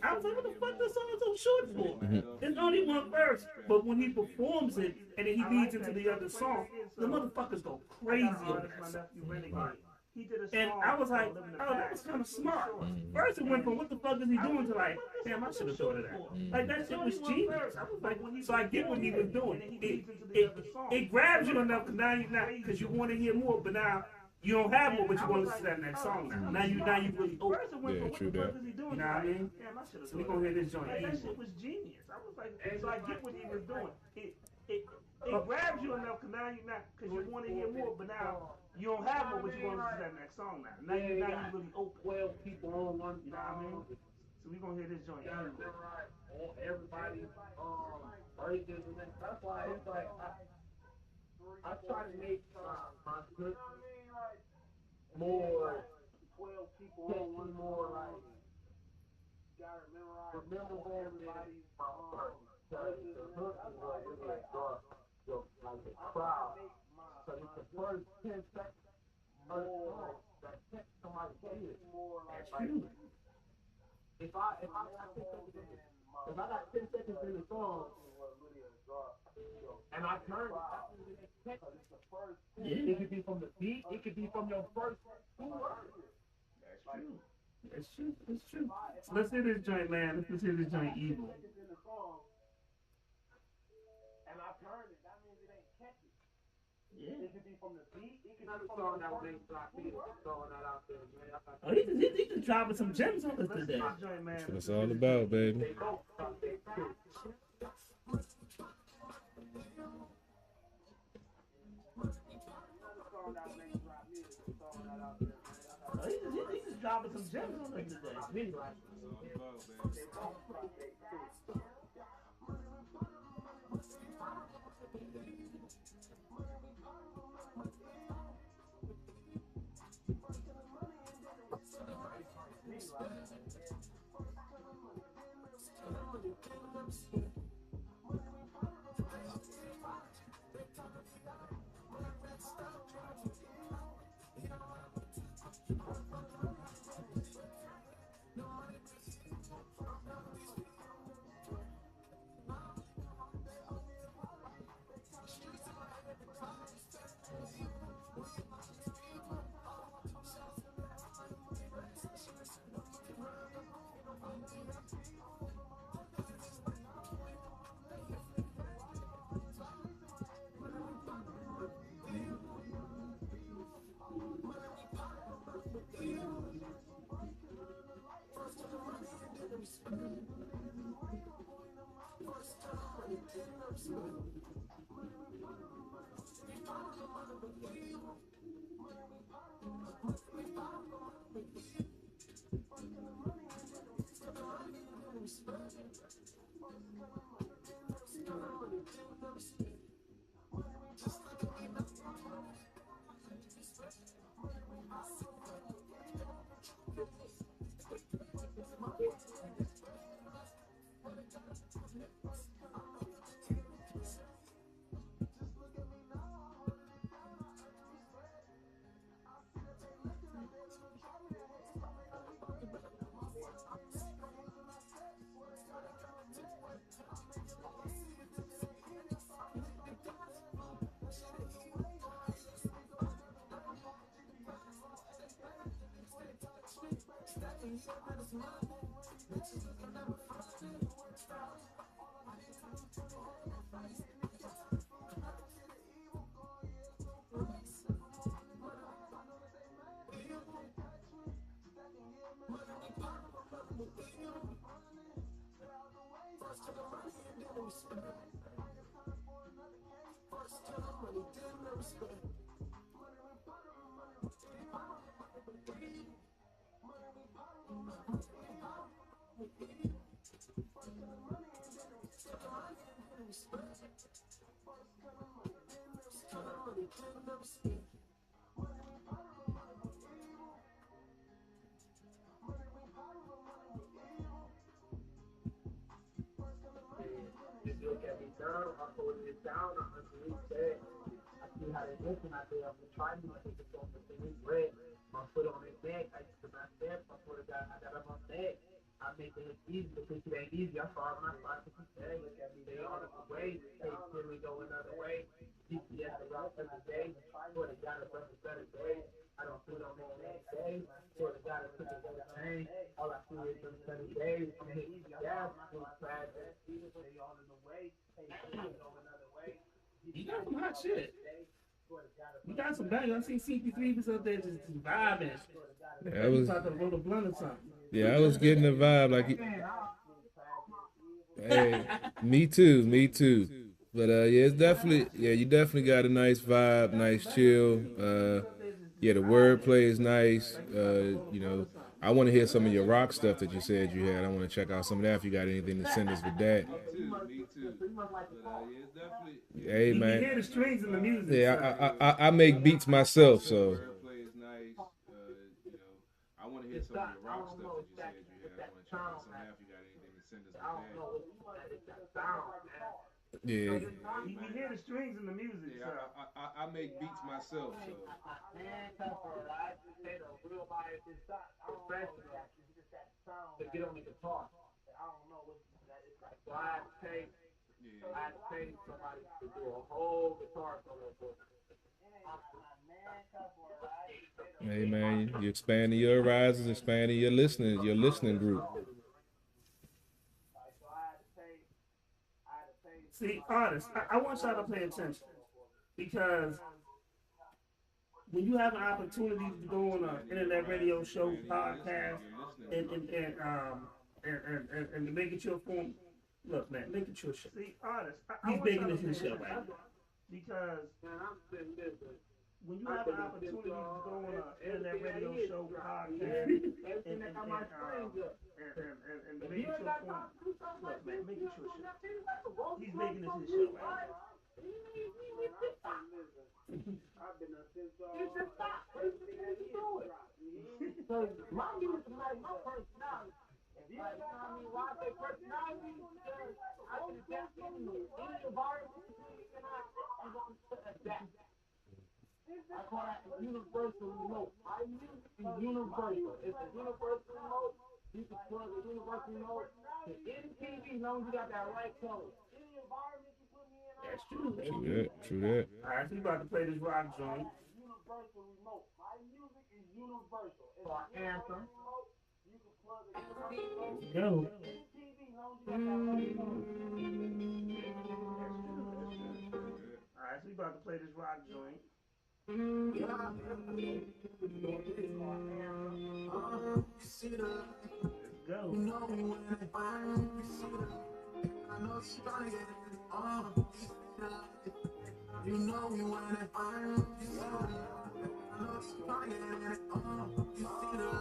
I was like, what the fuck this song so short for? It's only 1 verse, but when he performs it and then he leads into the other song, the motherfuckers go crazy on that. My nephew Renegade. And I was like, oh, that was kind of smart. First it went from what the fuck is he doing to like, damn, I should have thought of that. Like that shit was genius. I was like, so I get what he was doing. It grabs you enough because now because you want to hear more, but now you don't have more, but you want to listen to that next song now. Now you really open. Yeah, true that. You know what I mean? So we gonna hear this joint. That shit was genius. I was like, so I get what he was doing. It grabs you enough because now because you want to hear more, but now you don't have more, but you want to listen to that next song now. Now you really open. 12 people on one You know what I mean? So we gonna hear this joint. Everybody versions and that's why it's like I try to make my clip more 12 people on one more like gotta remember everybody's versions. The hook is what really draws like the crowd. So it's the first 10 seconds of the song that catch somebody ear. That's true. If I got 10 seconds in the song and I turn it, it could be from the beat, it could be from your first 2 words. That's true. That's true. Let's hear this joint, man. Let's hear this joint, Evil. And I turn it, that means it ain't catchy. Yeah. It could be from the beat, it could be from the first 2 words. Throwing that out there, man. Oh, he just dropping some gems on us today. That's what it's all about, baby. Oh, he just dropping some gems on us today. Look at me down, I'm holding it down, I'm underneath that. I see how they looking out there, I'm gonna try to take it on the thing red. My foot on his neck, I used to my step, I swear to God, I got him on neck. I make it look easy, because it ain't easy. I saw my spot, look at me, they on the way, they really go another way. GPS the route every day, swear to God, it's a better day. I I don't put on that day. Sort of got to put it in the pain. All I see is some sunny days. I'm hitting gas, doing fast. They all in the way. Hey, go another way. You got some hot shit. You got some bangers. I see CP3 was up there just vibing. Yeah, I was. About to roll a blunt or something. Yeah, I was getting the vibe like. Hey, me too, me too. But yeah, it's definitely you definitely got a nice vibe, nice chill. Yeah, the wordplay is nice. You know, I want to hear some of your rock stuff that you said you had. I want to check out some of that if you got anything to send us with that. Me too. Hey You man. hear the strings and the music. Yeah, I make beats myself, so. Wordplay is nice. You know, I want to hear some of your rock stuff that you said you had. I want to check out some of that if you got anything to send us with that. Yeah. You can hear the strings and the music. Yeah, I make beats myself, so. To get on the guitar. I don't know what it's like. So I had to pay somebody to do a whole guitar solo for me. Hey man, you expanding your horizons, expanding your listening group. See, artists, I want y'all to pay attention because when you have an opportunity to go on an internet radio show, podcast, and to make it your form, look, man, make it your show. See, artists, he's making this his show right now because when you have an opportunity to go on an internet radio show, podcast, and make it your form, look, man, make it your show. He's making this his show right now. I've been there since you just stop. So my music is like my personality. If you know what I mean, why I say personality? Because I can adapt to any environment and I'm going to adapt. I call that a universal remote. My music is universal. It's a universal remote. You can plug a universal remote to any TV as long as you got that right color. Any environment you put me in, That's true. True that. All right, we about to play this rock joint. Universal remote. My music is universal. It's our anthem. You can plug it in. Go. Any TV as long as you got that right color. All right, so we about to play this rock joint. See the Let's go. you know me when I find you see the I know she's trying to get it you know me when I find you see the I know she's trying to get it you see the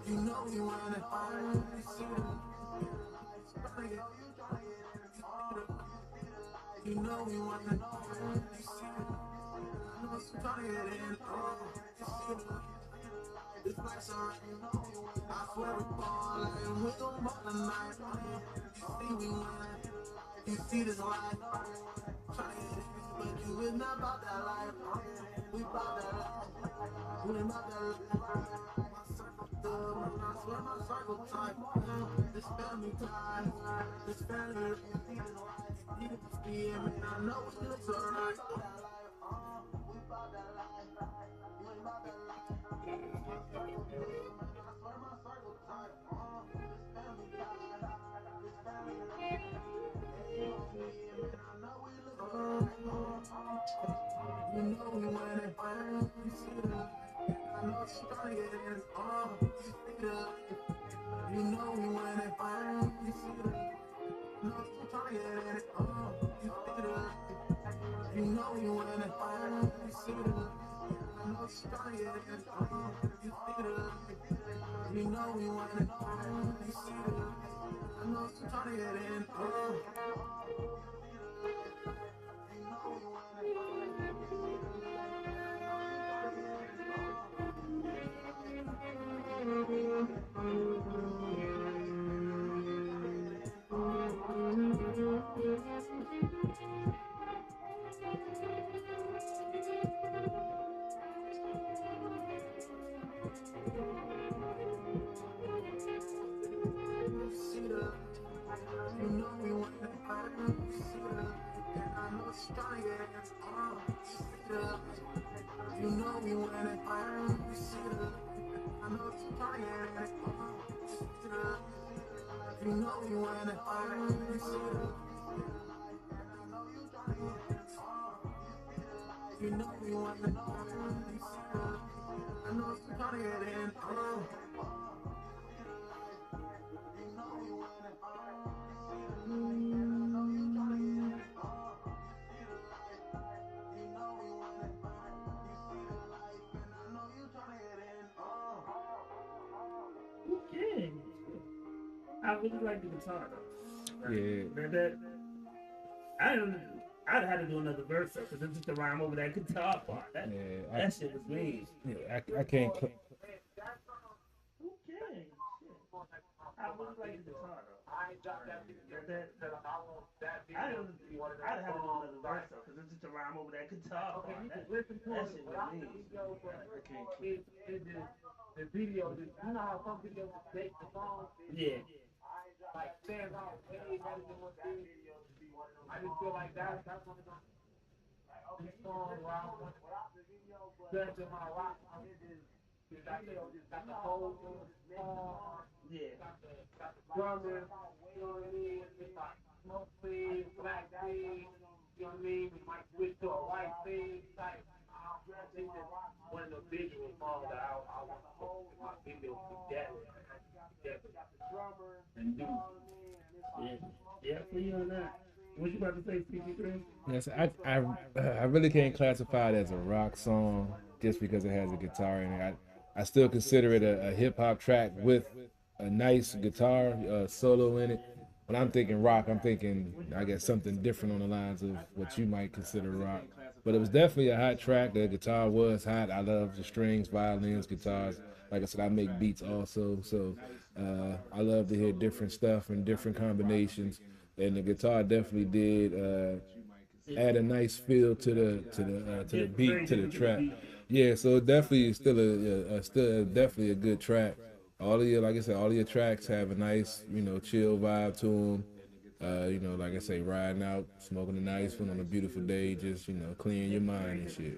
you know me when I find you see the you know me when I find you see the I know she's trying to get it you see the this place I swear we fall like we gon' ball tonight. You see me when you see this life. Tryna get it, but you is not about that life. We about that life. We about that life. My circle thug, I swear my circle tight. This family ties, this family. You can see it, man. I know it looks alright. We about that life. We about that life. You know me when I find you see the I know she's trying to get it you see the you know me when I find you see the I know she's trying to get it you see the you know me when I find you see the I know she's trying to get it you see the you know me when I find you see the I know she's trying to get it you know me when I find you see You know we want it, you see the light. I know you trying to get it, you see the light. You know we want it, you see the light. You know we want it, you see the light. I know you trying to get in, Okay. I really like the guitar though. Yeah. I'd have to do another verse because it's just a rhyme over that guitar part. That shit was mean. Yeah, I can't. Okay. I really like the guitar though. I'd have to do another verse though because it's just a rhyme over that guitar part. That shit was mean. I can't. The video, you know how some videos take the song? Yeah. Like stand out way better than what that video to be one of them. I just feel like that's one of them. This song where I want to judge my rock. It's got the whole song. Yeah. Got the drummers, you know what I mean? It's like smoke thing, black thing, you know what I mean? We might switch to a white thing. Like, I think that's one of the visual songs that I want to put in my video together. And do. Yeah, for you on that. What you about to say, CP3? Yes, I really can't classify it as a rock song just because it has a guitar in it. I still consider it a hip hop track with a nice guitar solo in it. When I'm thinking rock, I'm thinking, I guess, something different on the lines of what you might consider rock. But it was definitely a hot track. The guitar was hot. I love the strings, violins, guitars. Like I said, I make beats also, so I love to hear different stuff and different combinations. And the guitar definitely did add a nice feel to the beat, to the track. Yeah, so it definitely is still definitely a good track. All of your, like I said, all of your tracks have a nice, chill vibe to them. Like I say, riding out, smoking a nice one on a beautiful day, just, clearing your mind and shit.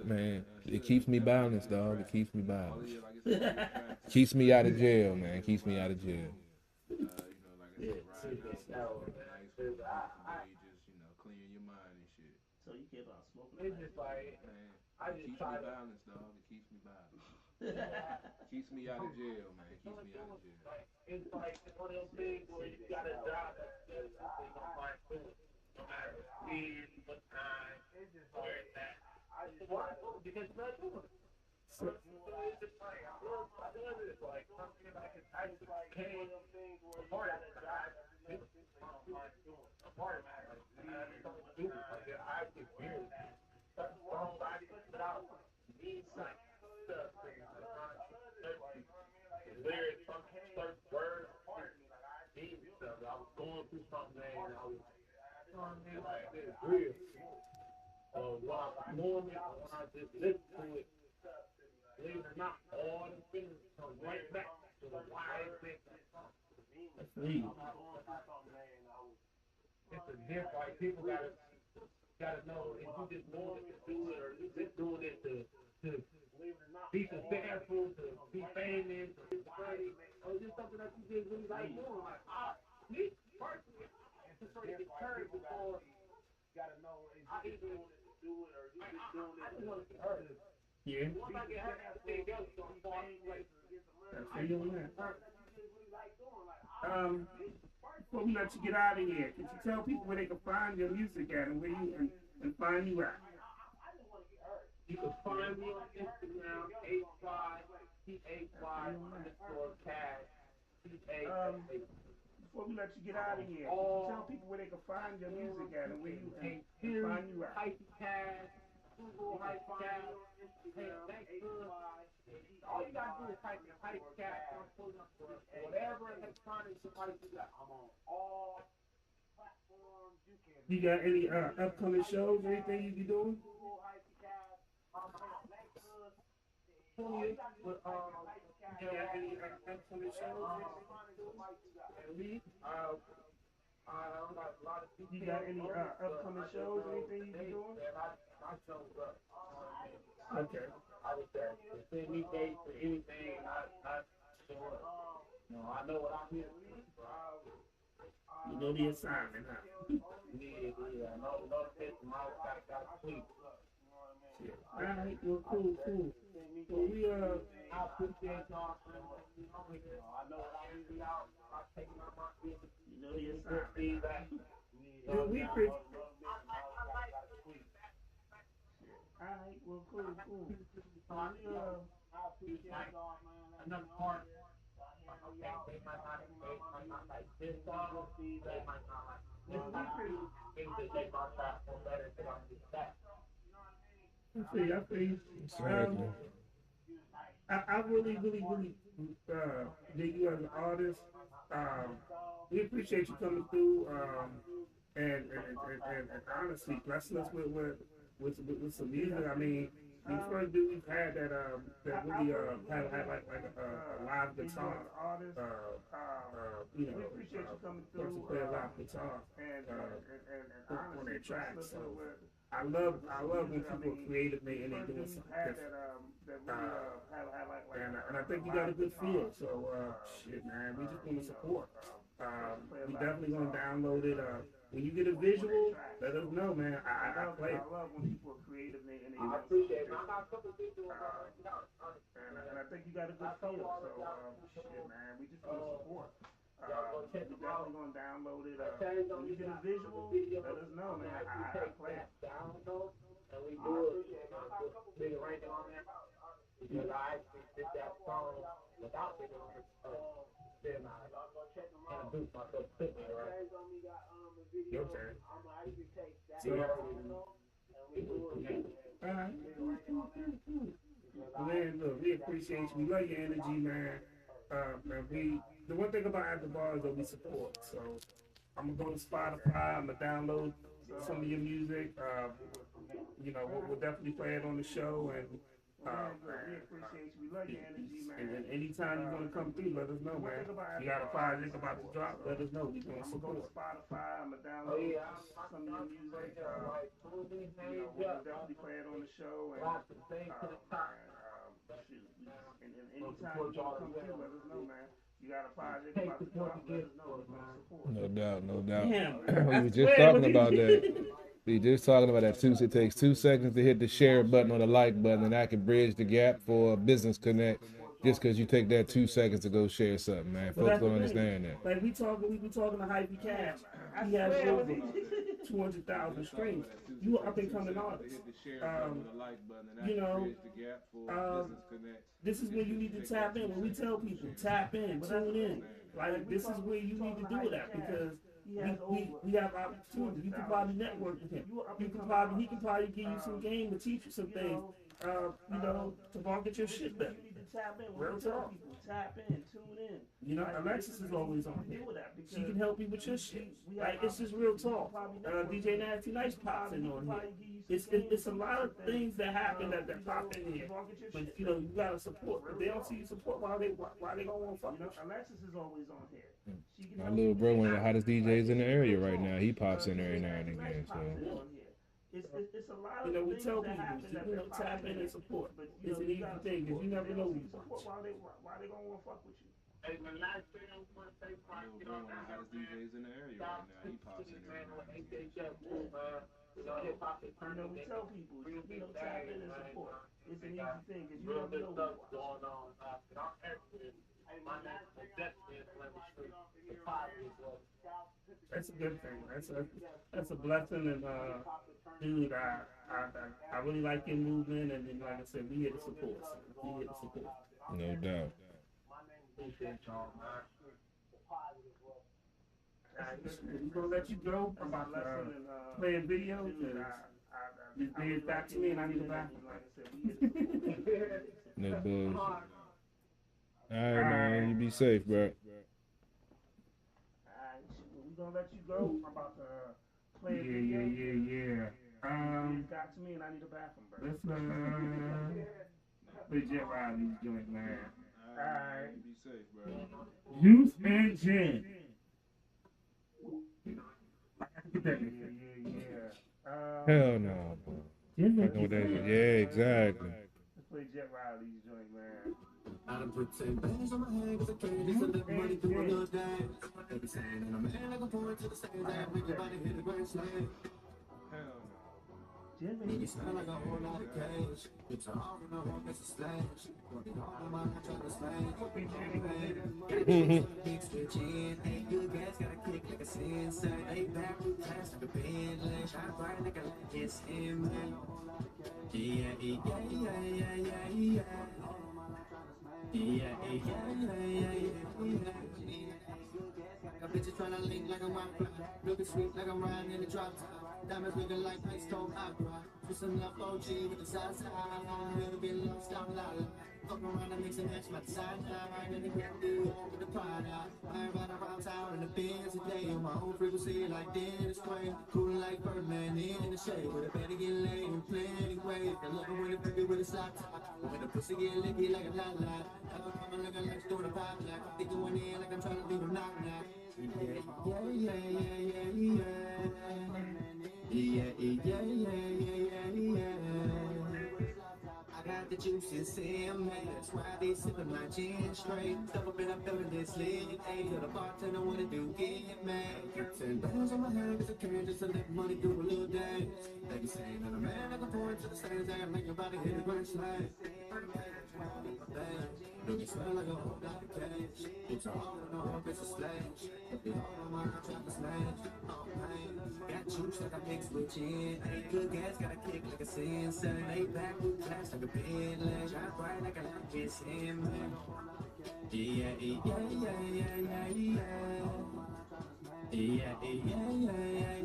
Man, it keeps me balanced, dog. It keeps me balanced. Keeps me out of jail, man. Keeps me out of jail. Clearing your mind and shit. So you care about smoking? It's just like, I just try to balance, dog. It keeps me balanced. Keeps me out of jail, man. Keeps me out of jail. It's like one of those things where you got a job that's no matter when, what time, where it's at. I just want to do it because you're not doing it. So it's just like, like something like I just like came a part of it. A part of it. I just don't do it. Like I get weird. Somebody without me, like stuff. Lyrics, some certain words, deep stuff. I was going through something and I was, like, it's real. When I'm doing it, when I just listen to it, believe it or not, all the things come right back to why it makes that song. That's me. It's a different, like, people gotta know if you just doing it to do it or you just doing it to be successful, to be famous, or be funny, or just something that you just really like doing. Like, me personally, it's just sort of deterred before. Gotta know if you just doing it to do it, or you just doing it. I just want to be heard. Yeah. Once I get heard, everything else is gonna fall into place. That's you on that. Before we let you get out of here, can you tell people where they can find your music at and where you can find you at? You can find me on Instagram, @PHY_cash. Before we let you get out of here, can you tell people where they can find your music at and where you can find you at? Hype Cash, Google Hype Cash, all you gotta do is type in Hype Cash, I'm pulling up for whatever electronic device you got. I'm on all platforms you can. You got any upcoming shows, anything you be doing? You got any upcoming shows, anything you be doing? Okay. I was there. Send me dates for anything. I sure. You know, I know what I'm here to do. You know the assignment, huh? Yeah. No notification. Got to sleep. Shit. All right. Well, cool. Well, we I appreciate y'all. You know, I know what I'm here out. I'm taking my business. you know the assignment. Feedback. Well, we appreciate. All right. Well, cool. Well, we I appreciate y'all, man. Another part. They might not like this song. They might not like this song. Things that they might not feel better than on this back. I feel. Exactly. I really dig you as an artist. We appreciate you coming through. And honestly, blessing us with some music. I mean, the first dude we've had that really had like a live guitar. You know, person play a live guitar on their tracks. So I love when people are creative and they doing something different. And I think you got a good feel. So shit, man, we just want to support. We definitely gonna download it. When you get a visual, let us know, man. I play it. I love when people are creative and they I appreciate it. I got a couple people. and I think you got a good feel. So shit, man, we just want to support. We definitely gonna download it. When you get a visual, let us know, man. I play it. And we do it. Big ranking on there. Because I actually did that song without big ranking. Then I introduced myself quickly, right? Your turn. Alright. Man, look, we appreciate you. We love your energy, man. Man, the one thing about At the Bar is that we support. So I'm gonna go to Spotify. I'm gonna download some of your music. You know, we'll definitely play it on the show. And we appreciate you. We love your energy, man. and anytime you want to come through, let us know, man. You got a project about to drop, let us know. We gonna I'm gonna go to support. Spotify. I'm gonna download some of your music. You know, we'll definitely play it on the show. And anytime you want to come through, let us know, man. You got a project about to drop, let us know. We're gonna support. No doubt. Damn. We were just talking about that. We just talking about that too. It takes 2 seconds to hit the share button or the like button, and I can bridge the gap for Business Connect. Just because you take that 2 seconds to go share something, man. Folks don't understand that. Like we been talking to Hypey Cash. He has over 200,000 streams. You up and coming artist. You know, this is where you need to tap in. When we tell people, tap in, tune in. Like this is where you need to do it at because we have opportunity. You can probably network with him. He can probably give you some game to teach you some things. You know, to market your shit better. Tap in. Real talk. Tap in. Tune in. You know, Alexis is always on here. She can help you with your shit. Like it's just real talk. DJ Nasty Nice pops in on here. It's a lot of things that happen that pop in here. But you know, you gotta support. If they don't see you support, why they gonna want to fuck you? Alexis is always on here. My little bro, one of the hottest DJs in the area right now. He pops in every now and again. So. It's a lot of you know, we things tell that people, happen that you know, tap in and support. It's an easy thing because you never know who you support. Why they gonna want to fuck with you? Hey, man, last thing I want to say, One of the hottest DJs in the area right now. He pops in every now and again. You know, hip hop is You know, we tell people, you know, tap in and support. It's an easy thing because you never know stuff who going on. I'm actually, my name is Destiny Fleming Street. The positive was. That's a good thing. That's a blessing, and dude, I really like your movement, and then, like I said, we here to support. No doubt. Appreciate y'all, man. We're gonna let you go. I'm about to play a video. This bid back to me, and I need a bathroom. No bullshit. All right, man. You be safe, bro. We're gonna let you go. I'm about to play a video. Yeah. It got to me and I need a bathroom break. Let's legit ride these joints, man. Alright. You be safe, bro. Juice and gin. Yeah. Hell no, bro. Fucking with that. Yeah, exactly. Let's play Jet Riley's joint, man. I done put 10 bands on my head cause I can't just let money do a little dance. They be saying that I'm a man like a point to the stage. I make your body hit the grand slam. Hell no. Jimmy, you smell like a whole lot of cash. It's all in the home, it's a slash. Working hard on my heart, trying to smash. Big switch in, ain't good gas, got a kick like a sensei. Ain't back with class like a Bentley. Shine bright like a light, yes, in me. Yeah, yeah, yeah, yeah, yeah, yeah. Yeah, yeah, yeah, yeah. Got bitches tryna link like a rock fly. Looking sweet like I'm riding in the drop top. Diamonds looking like ice cold opera. Twisting up OG with the side side. Never been lost out loud. Fuck around and mix and match my side line. And the grand do over the pride out. I ride around town in the Benz today. On my own frequency like Dennis Quaid. Coolin' like Birdman in the shade. With a better get laid in plenty ways. They love it when it freaky with a slot top. When the pussy get licky like a lot lot. I don't come looking like doing a pop lock. They going in like I'm trying to leave a knock knock. Yeah, yeah, yeah, yeah, yeah, yeah. Yeah, yeah, yeah, yeah, yeah. I got the juices in me. That's why they sippin' my gin straight. Step up and I'm feeling this lit. Hey, to the bartender, wanna do get mad. 10 bands on my head, cause I can't just let money do a little dance. They be saying that a man like a point to the stage. I gotta make your body hit the grand slam. Look, you smell like a whole lot of cash. It's all in the home, it's a slash. If you hold on my heart, try to smash. Oh, man. Got juice like I mix with gin. Ain't good gas, got a kick like a sensei. Laid back with class like a Bentley. Shine bright like a light, just in me. Yeah, yeah, yeah, yeah, yeah, yeah. Yeah, yeah, yeah, yeah,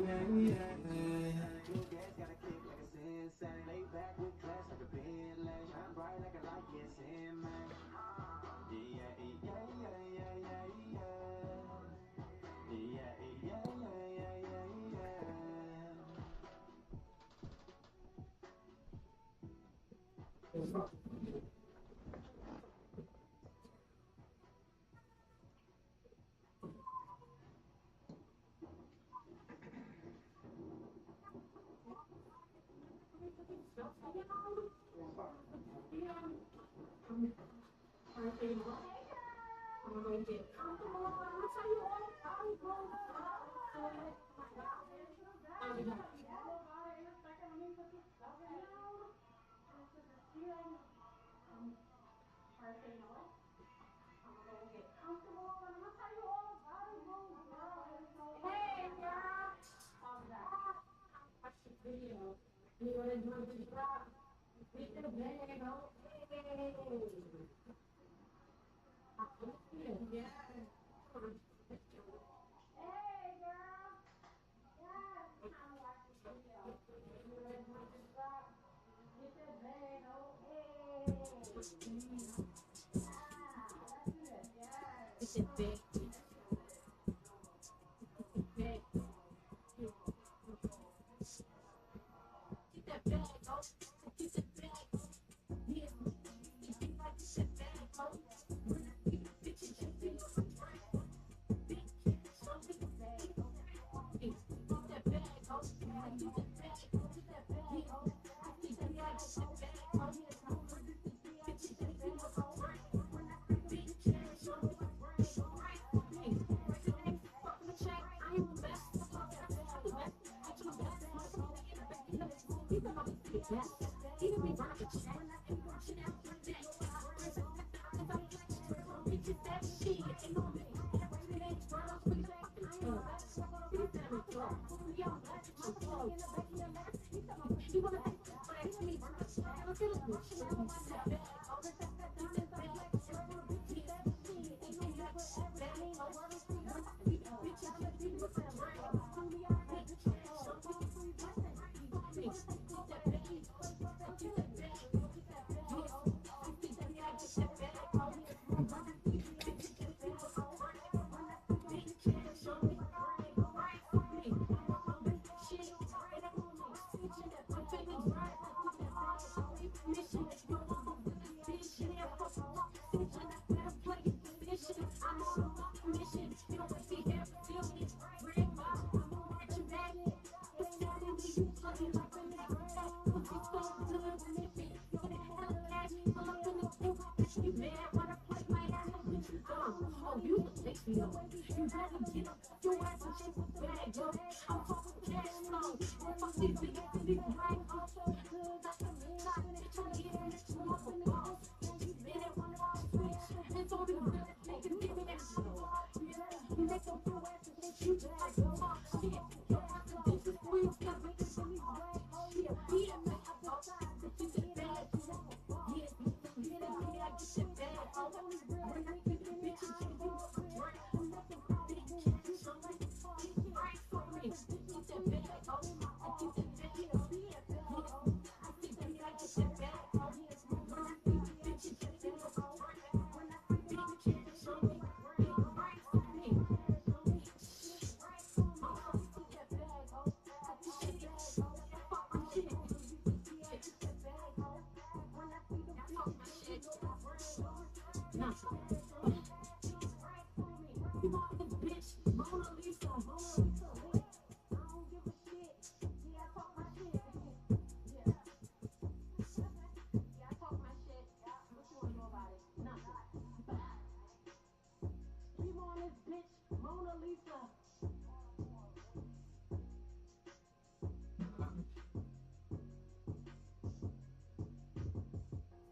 yeah, yeah. Good gas, got a kick like a sensei. Laid back with class like a Bentley. Shine bright like a light, just in me.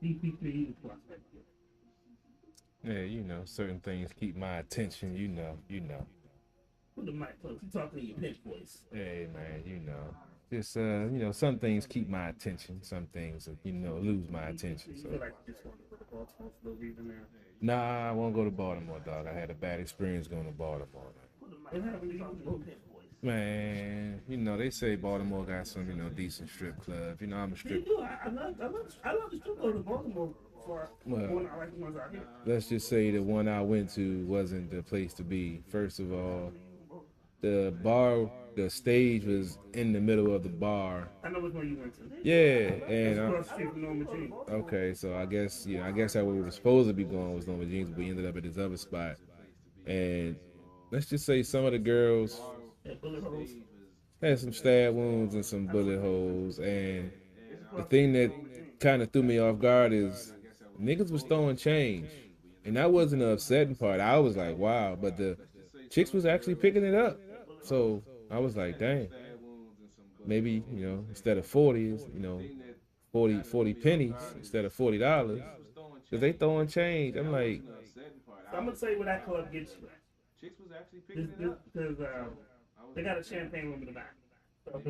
CP3 is what's right there. Yeah, you know, certain things keep my attention. You know. Put the mic close. You talking in your pitch voice. Hey man, you know, just you know, some things keep my attention. Some things, you know, lose my attention. You So. feel like you just want to put the Baltimore for no reason now. Nah, I won't go to Baltimore, dog. I had a bad experience going to Baltimore. What happened to your pitch voice? Man, you know, they say Baltimore got some, you know, decent strip clubs. You know, I'm a They strip. do. I love the strip clubs in Baltimore. For Well, one, I like the ones out here. let's just say the one I went to wasn't the place to be. First of all, the bar, the stage was in the middle of the bar. I know which one you went to. Yeah, It's and across the street from Norma Jean. okay, so I guess I guess that where we were supposed to be going was Norma Jeans, but we ended up at this other spot. And let's just say some of the girls At Bullet Holes. had some stab wounds and some bullet holes. And the thing that kind of threw me off guard is niggas was throwing change, and that wasn't the upsetting part. I was like, wow, but the chicks was actually picking it up. So I was like, dang, maybe, you know, instead of 40s, you know, 40 pennies instead of $40, because they throwing change. I'm like, So I'm gonna tell you where that club gets you. Because they got a champagne room in the back. So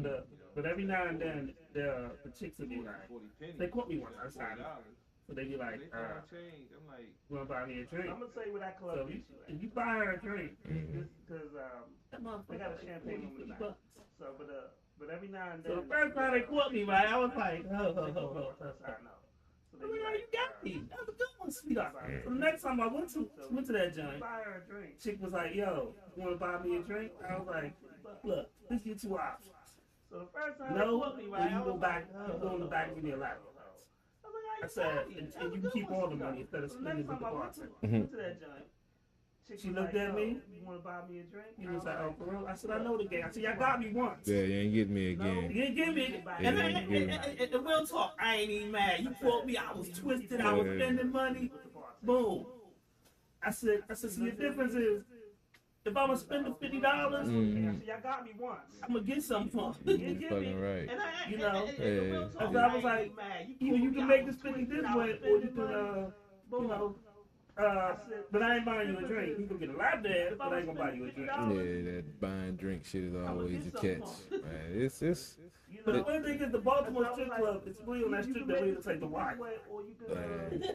but every now and then the chicks will be like, they caught me once outside. So they be like, you wanna buy me a drink? I'm gonna say where that club So gets you. if you buy her a drink, Because they got a champagne room in the back. So, but every now and then. So the first time they caught me, right, I was like, ho. I know. So I mean, you got me. That was a good one, sweetheart. So the next time I went to that joint, buy her a drink. chick was like, yo, you wanna buy me a drink? I was like, look, this is your two options. So the first time No, they caught me, or right, you I go was back, like, you go in the back and give me a lap. I said, and you can keep all the money instead of So spending next with time the I bartender. went to that joint, chick She was looked like, at yo, me. You want to buy me a drink? He was like, oh, for real? I said, I know the game. I said, y'all got me once. yeah, you ain't getting me You again. didn't give me. Yeah, And real talk, I ain't even mad. You caught me. I was twisted. I was Yeah. spending money. Boom. I said, see, the difference is, if I'm gonna spend the $50, Y'all got me once. I'm gonna get something for You it. didn't give Fucking me. right. And I, You know? and the real talk, So I was ain't like, even mad. either you caught can me, make I this was 50 this twisted, I way, was or you spending can, money. you know, but I ain't buying you a drink. You can get a lap dance, but I ain't gonna buy you a drink. Yeah, that buying drink shit is always a catch. Man, it's But the one thing is, the Baltimore strip club, it's really on that strip that we need to take the wire. Or you could,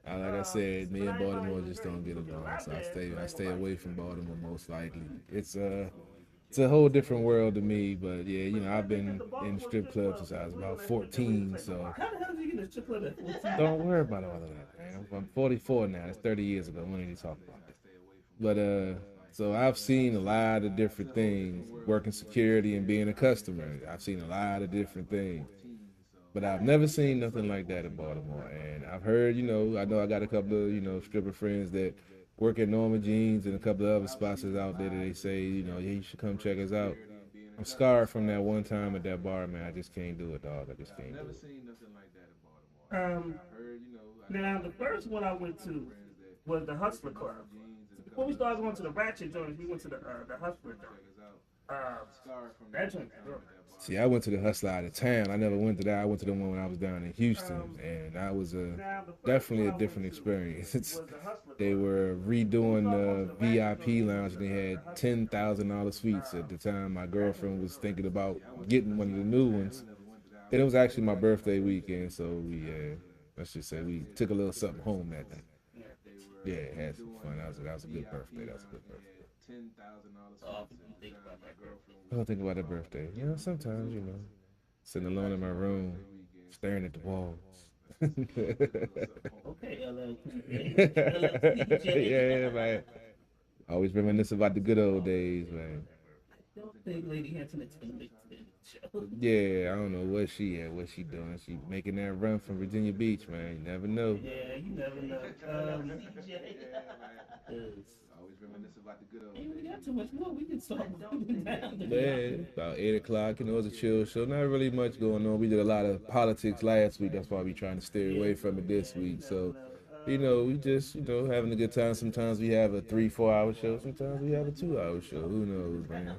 like I said, me and Baltimore just don't get along, so I stay away from Baltimore most likely. It's a whole different world to me, but yeah, you know, I've been in strip clubs since I was about 14, so How the hell did you get in a strip club at 14? don't worry about all of that, man. I'm 44 now. That's 30 years ago. We don't need to talk about that. But so I've seen a lot of different things, working security and being a customer. I've seen a lot of different things. But I've never seen nothing like that in Baltimore. And I've heard, you know I got a couple of, you know, stripper friends that work at Norma Jeans and a couple of other spots that's out there that they say, you know, yeah, you should come check us out. I'm scarred from that one time at that bar, man. I just can't do it, dog. I just can't do it. Now the first one I went to was the Hustler Club. Before we started going to the Ratchet joints, we went to the Hustler joint. That joint was good. See, I went to the Hustler out of town. I never went to that. I went to the one when I was down in Houston, and that was definitely a different experience. They were redoing the VIP lounge, and they had $10,000 suites at the time. My girlfriend was thinking about getting one of the new ones, and it was actually my birthday weekend, so we, let's just say we took a little something home that night. Yeah, had some fun. That was a good birthday. That was a good birthday. I don't think about that birthday. You know, sometimes, you know, sitting alone in my room, staring at the walls. Okay, Yeah, man. Always reminisce about the good old days, man. I don't think Lady Hampton is going to make the show. Yeah, I don't know what she at, what she doing. She making that run from Virginia Beach, man. You never know. Yeah, you never know. Always reminisce about the good old days. We got too much more. We can start down. Yeah, about 8 o'clock. You know, it was a chill show. Not really much going on. We did a lot of politics last week. That's why we trying to steer away from it this week. So, you know, we just, you know, having a good time. Sometimes we have a 3-4 hour show. Sometimes we have a 2 hour show. Who knows, man?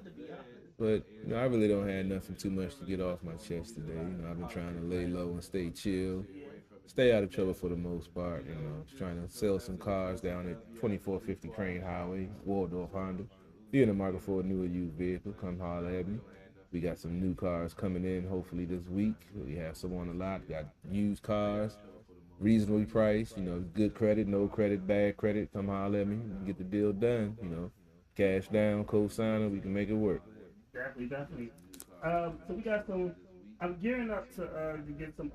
But, you know, I really don't have nothing too much to get off my chest today. You know, I've been trying to lay low and stay chill. Stay out of trouble for the most part, you know. Just trying to sell some cars down at 2450 Crane Highway, Waldorf Honda. If you're in the market for a new or used vehicle, come holler at me. We got some new cars coming in hopefully this week. We have some on the lot. Got used cars, reasonably priced, you know, good credit, no credit, bad credit. Come holler at me. We can get the deal done, you know. Cash down, co-signer, we can make it work. Definitely. So we got some. I'm gearing up to get some.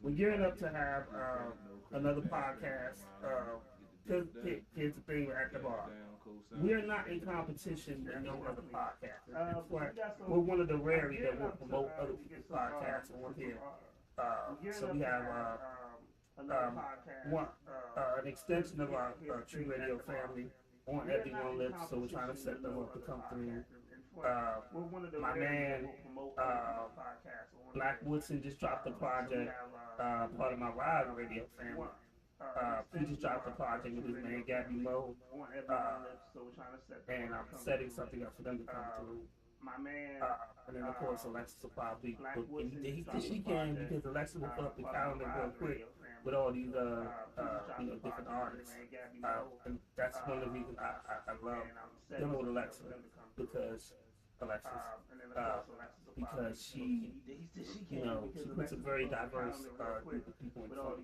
We're gearing up to have another podcast. Cause here's the thing at the bar. We are not in competition with no other podcast. We're one of the rare that will promote other people's podcasts on here. So we have an extension of our True Radio family on Everyone Lips. So we're trying to set them up to come through. My man Black Woodson just dropped a project, part of my Ride Radio family. He just dropped a project with his man Gabby Moe, and I'm setting something up for them to come through. And then of course Alexis will probably book anything she can, because Alexis will put up the calendar real quick with all these you know, different artists. And that's one of the reasons I love dealing with Alexis, because she, you know, she puts a very diverse group of people in front of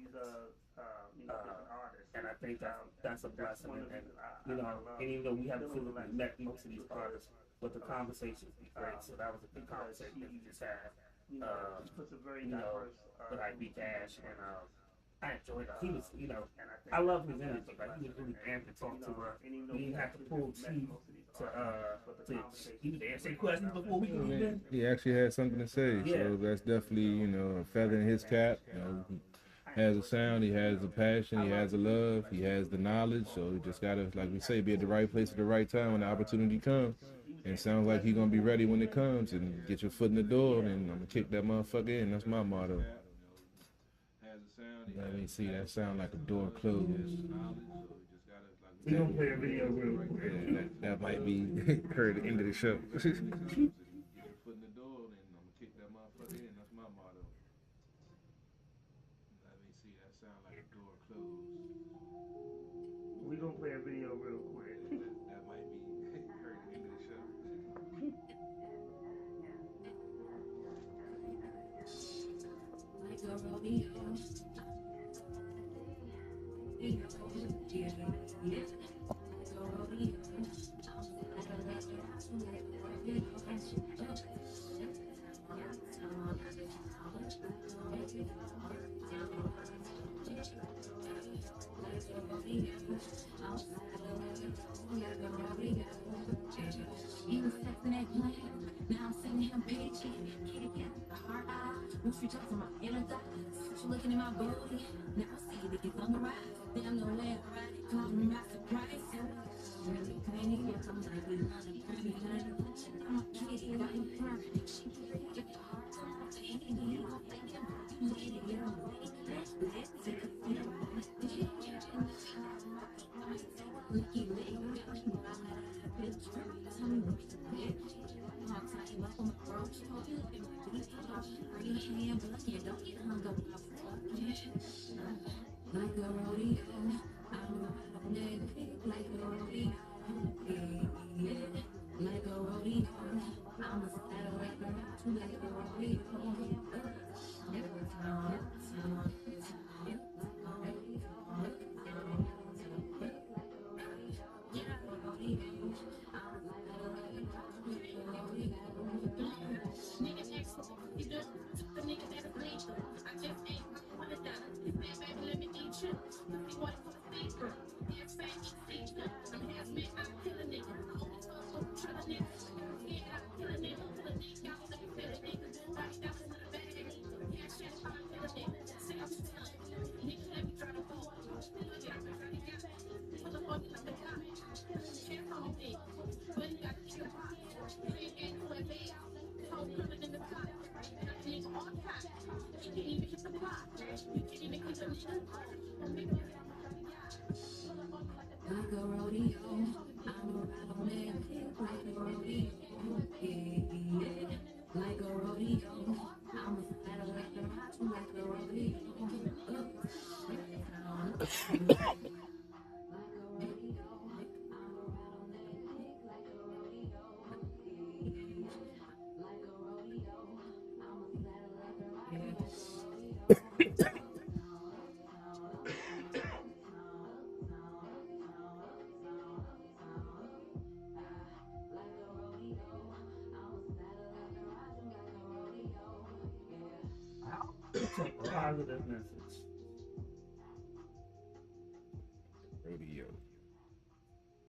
and I think that's a blessing. And you know, and even though we haven't physically met most of these artists, but the conversations be great. So that was a good conversation that we just had. You know, with IB Cash, and I enjoyed it. He was, you know, I love his energy. Like, he was really amped to talk to her. He didn't have to pull teeth he was answering questions before we could even. He actually had something to say, so that's definitely, you know, a feather in his cap. You know, he has a sound, he has a passion, he has a love, he has the knowledge. So he just gotta, like we say, be at the right place at the right time when the opportunity comes. And it sounds like he's gonna be ready when it comes, and get your foot in the door, and I'm gonna kick that motherfucker in. That's my motto. Let me see, that sound like a door closed. We're gonna play a video real quick. Yeah, that might be heard at the end of the show. We're gonna play a video real quick. That might be heard at the end of the show. He was texting that plan. Now I'm sending him pictures. Kitty cat, the heart eye. When she talks to my inner thoughts, she looking at my booty. Now I see that it's on the rise. Damn, no way I ride it, caught me by surprise. Really tiny, yeah, I'm like, we want to pretty honey. I'm a kitty, got you perfect. She pretty, get your heart on the hand. You don't think I'm ready, you don't wait. Let's take a feel. Licky leg, bitch, tell me what to pick. I'll tie you up on my roach, told you in my deep thought. Bring your hand, but you don't get hung up on like a rodeo. I'm a nigga, like a rodeo. Yeah, like a rodeo. I'm a saddle like a rodeo, like a rodeo. Like a rodeo, I'm a nigga, like a rodeo. Yeah, like a rodeo, I'm a saddle like a rodeo, like a rodeo. It's a positive message. Rodeo.